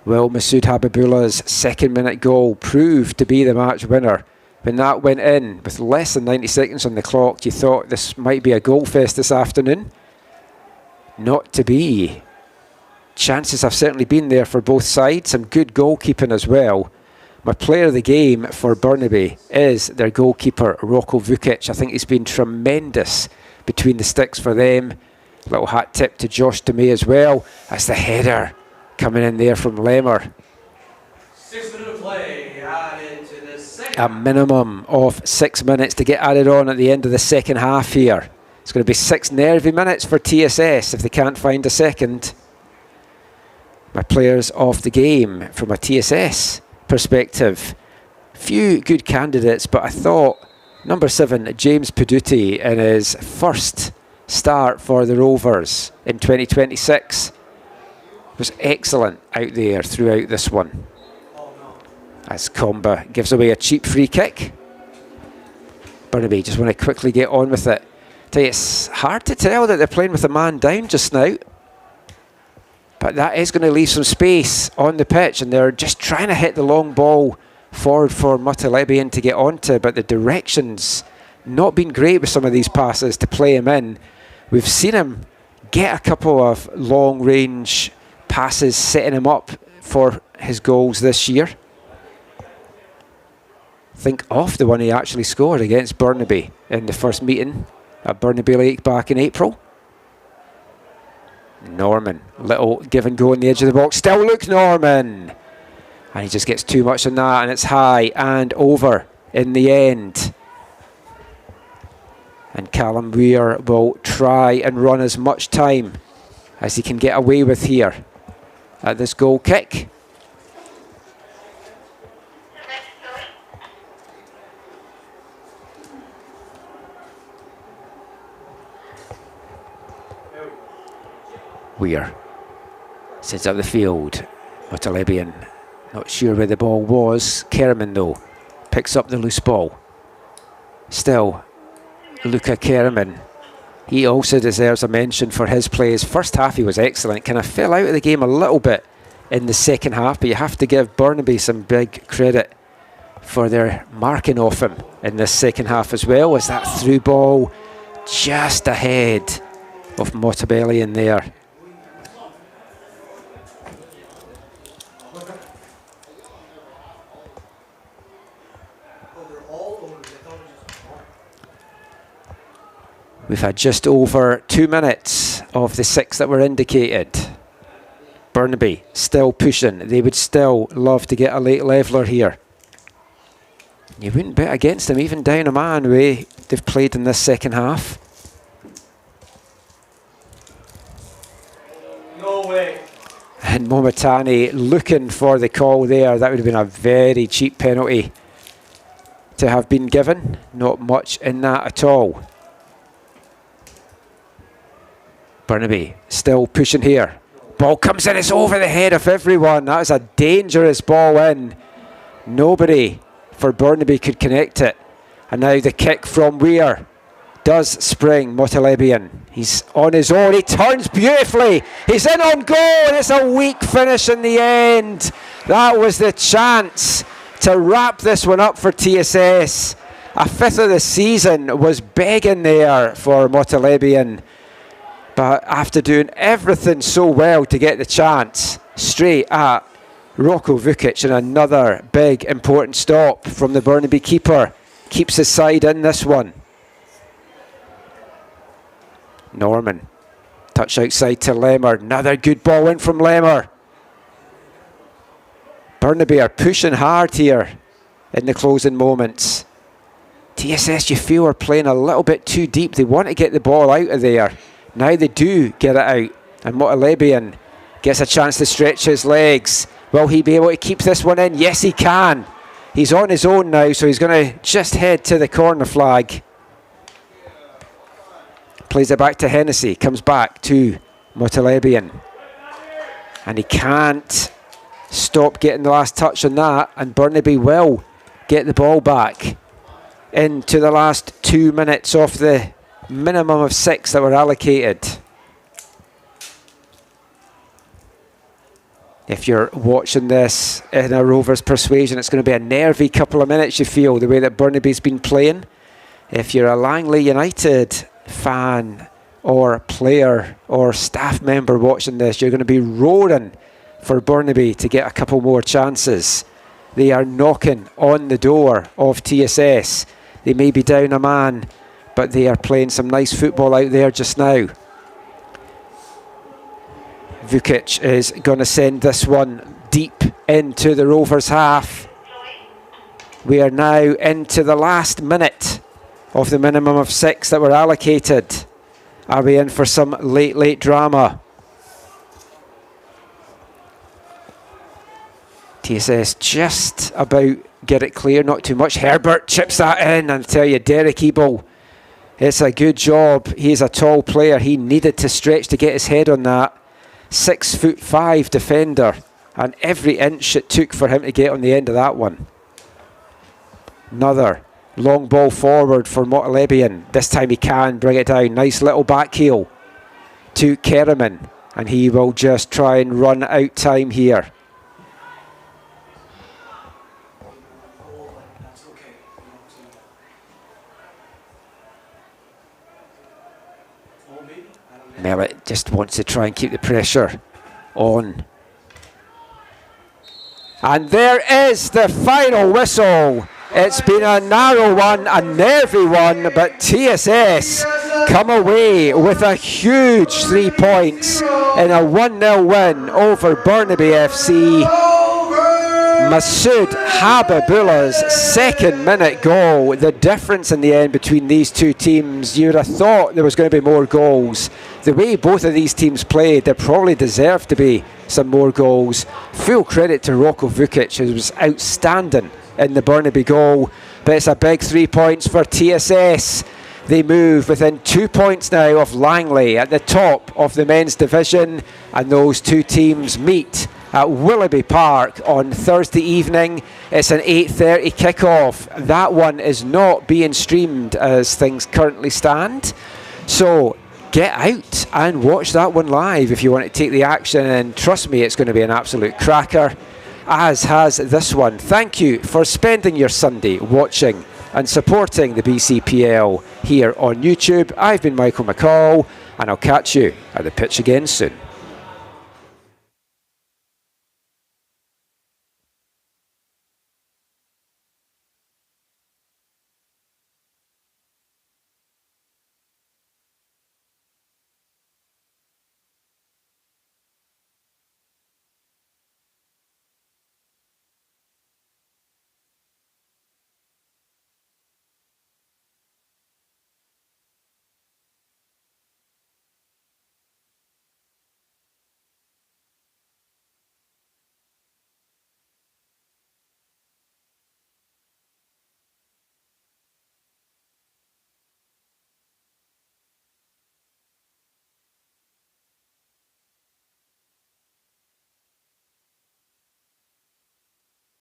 Will Masoud Habibullah's second minute goal prove to be the match winner when that went in with less than 90 seconds on the clock, you thought this might be a goal fest this afternoon. Not to be. Chances have certainly been there for both sides. Some good goalkeeping as well. My player of the game for Burnaby is their goalkeeper, Roko Vukic. I think he's been tremendous between the sticks for them. Little hat tip to Josh DeMay as well. That's the header coming in there from Lemmer. 6 minutes of play added to the second. A minimum of 6 minutes to get added on at the end of the second half here. It's going to be 6 nervy minutes for TSS if they can't find a second. My players of the game from a TSS perspective. Few good candidates, but I thought number 7, James Paduti, in his first start for the Rovers in 2026, was excellent out there throughout this one. As Comba gives away a cheap free kick. Burnaby just want to quickly get on with it. Tell you, it's hard to tell that they're playing with a man down just now. But that is going to leave some space on the pitch, and they're just trying to hit the long ball forward for Motalebian to get onto, but the direction's not been great with some of these passes to play him in. We've seen him get a couple of long-range passes, setting him up for his goals this year. Think of the one he actually scored against Burnaby in the first meeting at Burnaby Lake back in April. Norman, little give and go on the edge of the box. Still Luke Norman. And he just gets too much on that, and it's high and over in the end. And Callum Weir will try and run as much time as he can get away with here at this goal kick. Weir sets up the field. Motalebian not sure where the ball was. Kerriman though picks up the loose ball. Still Luca Kerriman. He also deserves a mention for his play. His first half he was excellent. Kind of fell out of the game a little bit in the second half, but you have to give Burnaby some big credit for their marking off him in this second half as well, as that through ball just ahead of Motalebian there. We've had just over 2 minutes of the 6 that were indicated. Burnaby still pushing. They would still love to get a late leveller here. You wouldn't bet against them, even down a man, the way they've played in this second half. No way. And Momatani looking for the call there. That would have been a very cheap penalty to have been given. Not much in that at all. Burnaby still pushing here. Ball comes in, it's over the head of everyone. That was a dangerous ball in. Nobody for Burnaby could connect it. And now the kick from Weir does spring Motalebian. He's on his own, he turns beautifully. He's in on goal, and it's a weak finish in the end. That was the chance to wrap this one up for TSS. A fifth of the season was begging there for Motalebian. But after doing everything so well to get the chance, straight at Roko Vukic, and another big important stop from the Burnaby keeper. Keeps his side in this one. Norman, touch outside to Lemmer. Another good ball in from Lemmer. Burnaby are pushing hard here in the closing moments. TSS, you feel, are playing a little bit too deep. They want to get the ball out of there. Now they do get it out, and Motalebian gets a chance to stretch his legs. Will he be able to keep this one in? Yes, he can. He's on his own now, so he's going to just head to the corner flag. Plays it back to Hennessy, comes back to Motalebian. And he can't stop getting the last touch on that, and Burnaby will get the ball back into the last 2 minutes of the minimum of 6 that were allocated. If you're watching this in a Rovers persuasion, it's going to be a nervy couple of minutes, you feel, the way that Burnaby's been playing. If you're a Langley United fan or player or staff member watching this, you're going to be roaring for Burnaby to get a couple more chances. They are knocking on the door of TSS. They may be down a man, but they are playing some nice football out there just now. Vukic is going to send this one deep into the Rovers half. We are now into the last minute of the minimum of 6 that were allocated. Are we in for some late drama? TSS just about get it clear, not too much. Herbert chips that in, and I tell you, Derek Ebel, it's a good job. He's a tall player. He needed to stretch to get his head on that. 6'5" defender, and every inch it took for him to get on the end of that one. Another long ball forward for Motalebian. This time he can bring it down. Nice little back heel to Kerriman, and he will just try and run out time here. Mellett just wants to try and keep the pressure on. And there is the final whistle. It's been a narrow one, a nervy one, but TSS come away with a huge 3 points in a 1-0 win over Burnaby FC. Masood Habibullah's second-minute goal. The difference in the end between these two teams, you would have thought there was going to be more goals. The way both of these teams played, there probably deserved to be some more goals. Full credit to Rocco Vukic, who was outstanding in the Burnaby goal. But it's a big 3 points for TSS. They move within 2 points now of Langley at the top of the men's division, and those two teams meet at Willoughby Park on Thursday evening. It's an 8:30 kickoff. That one is not being streamed as things currently stand. So get out and watch that one live if you want to take the action, and trust me, it's going to be an absolute cracker, as has this one. Thank you for spending your Sunday watching and supporting the BCPL here on YouTube. I've been Michael McCall, and I'll catch you at the pitch again soon.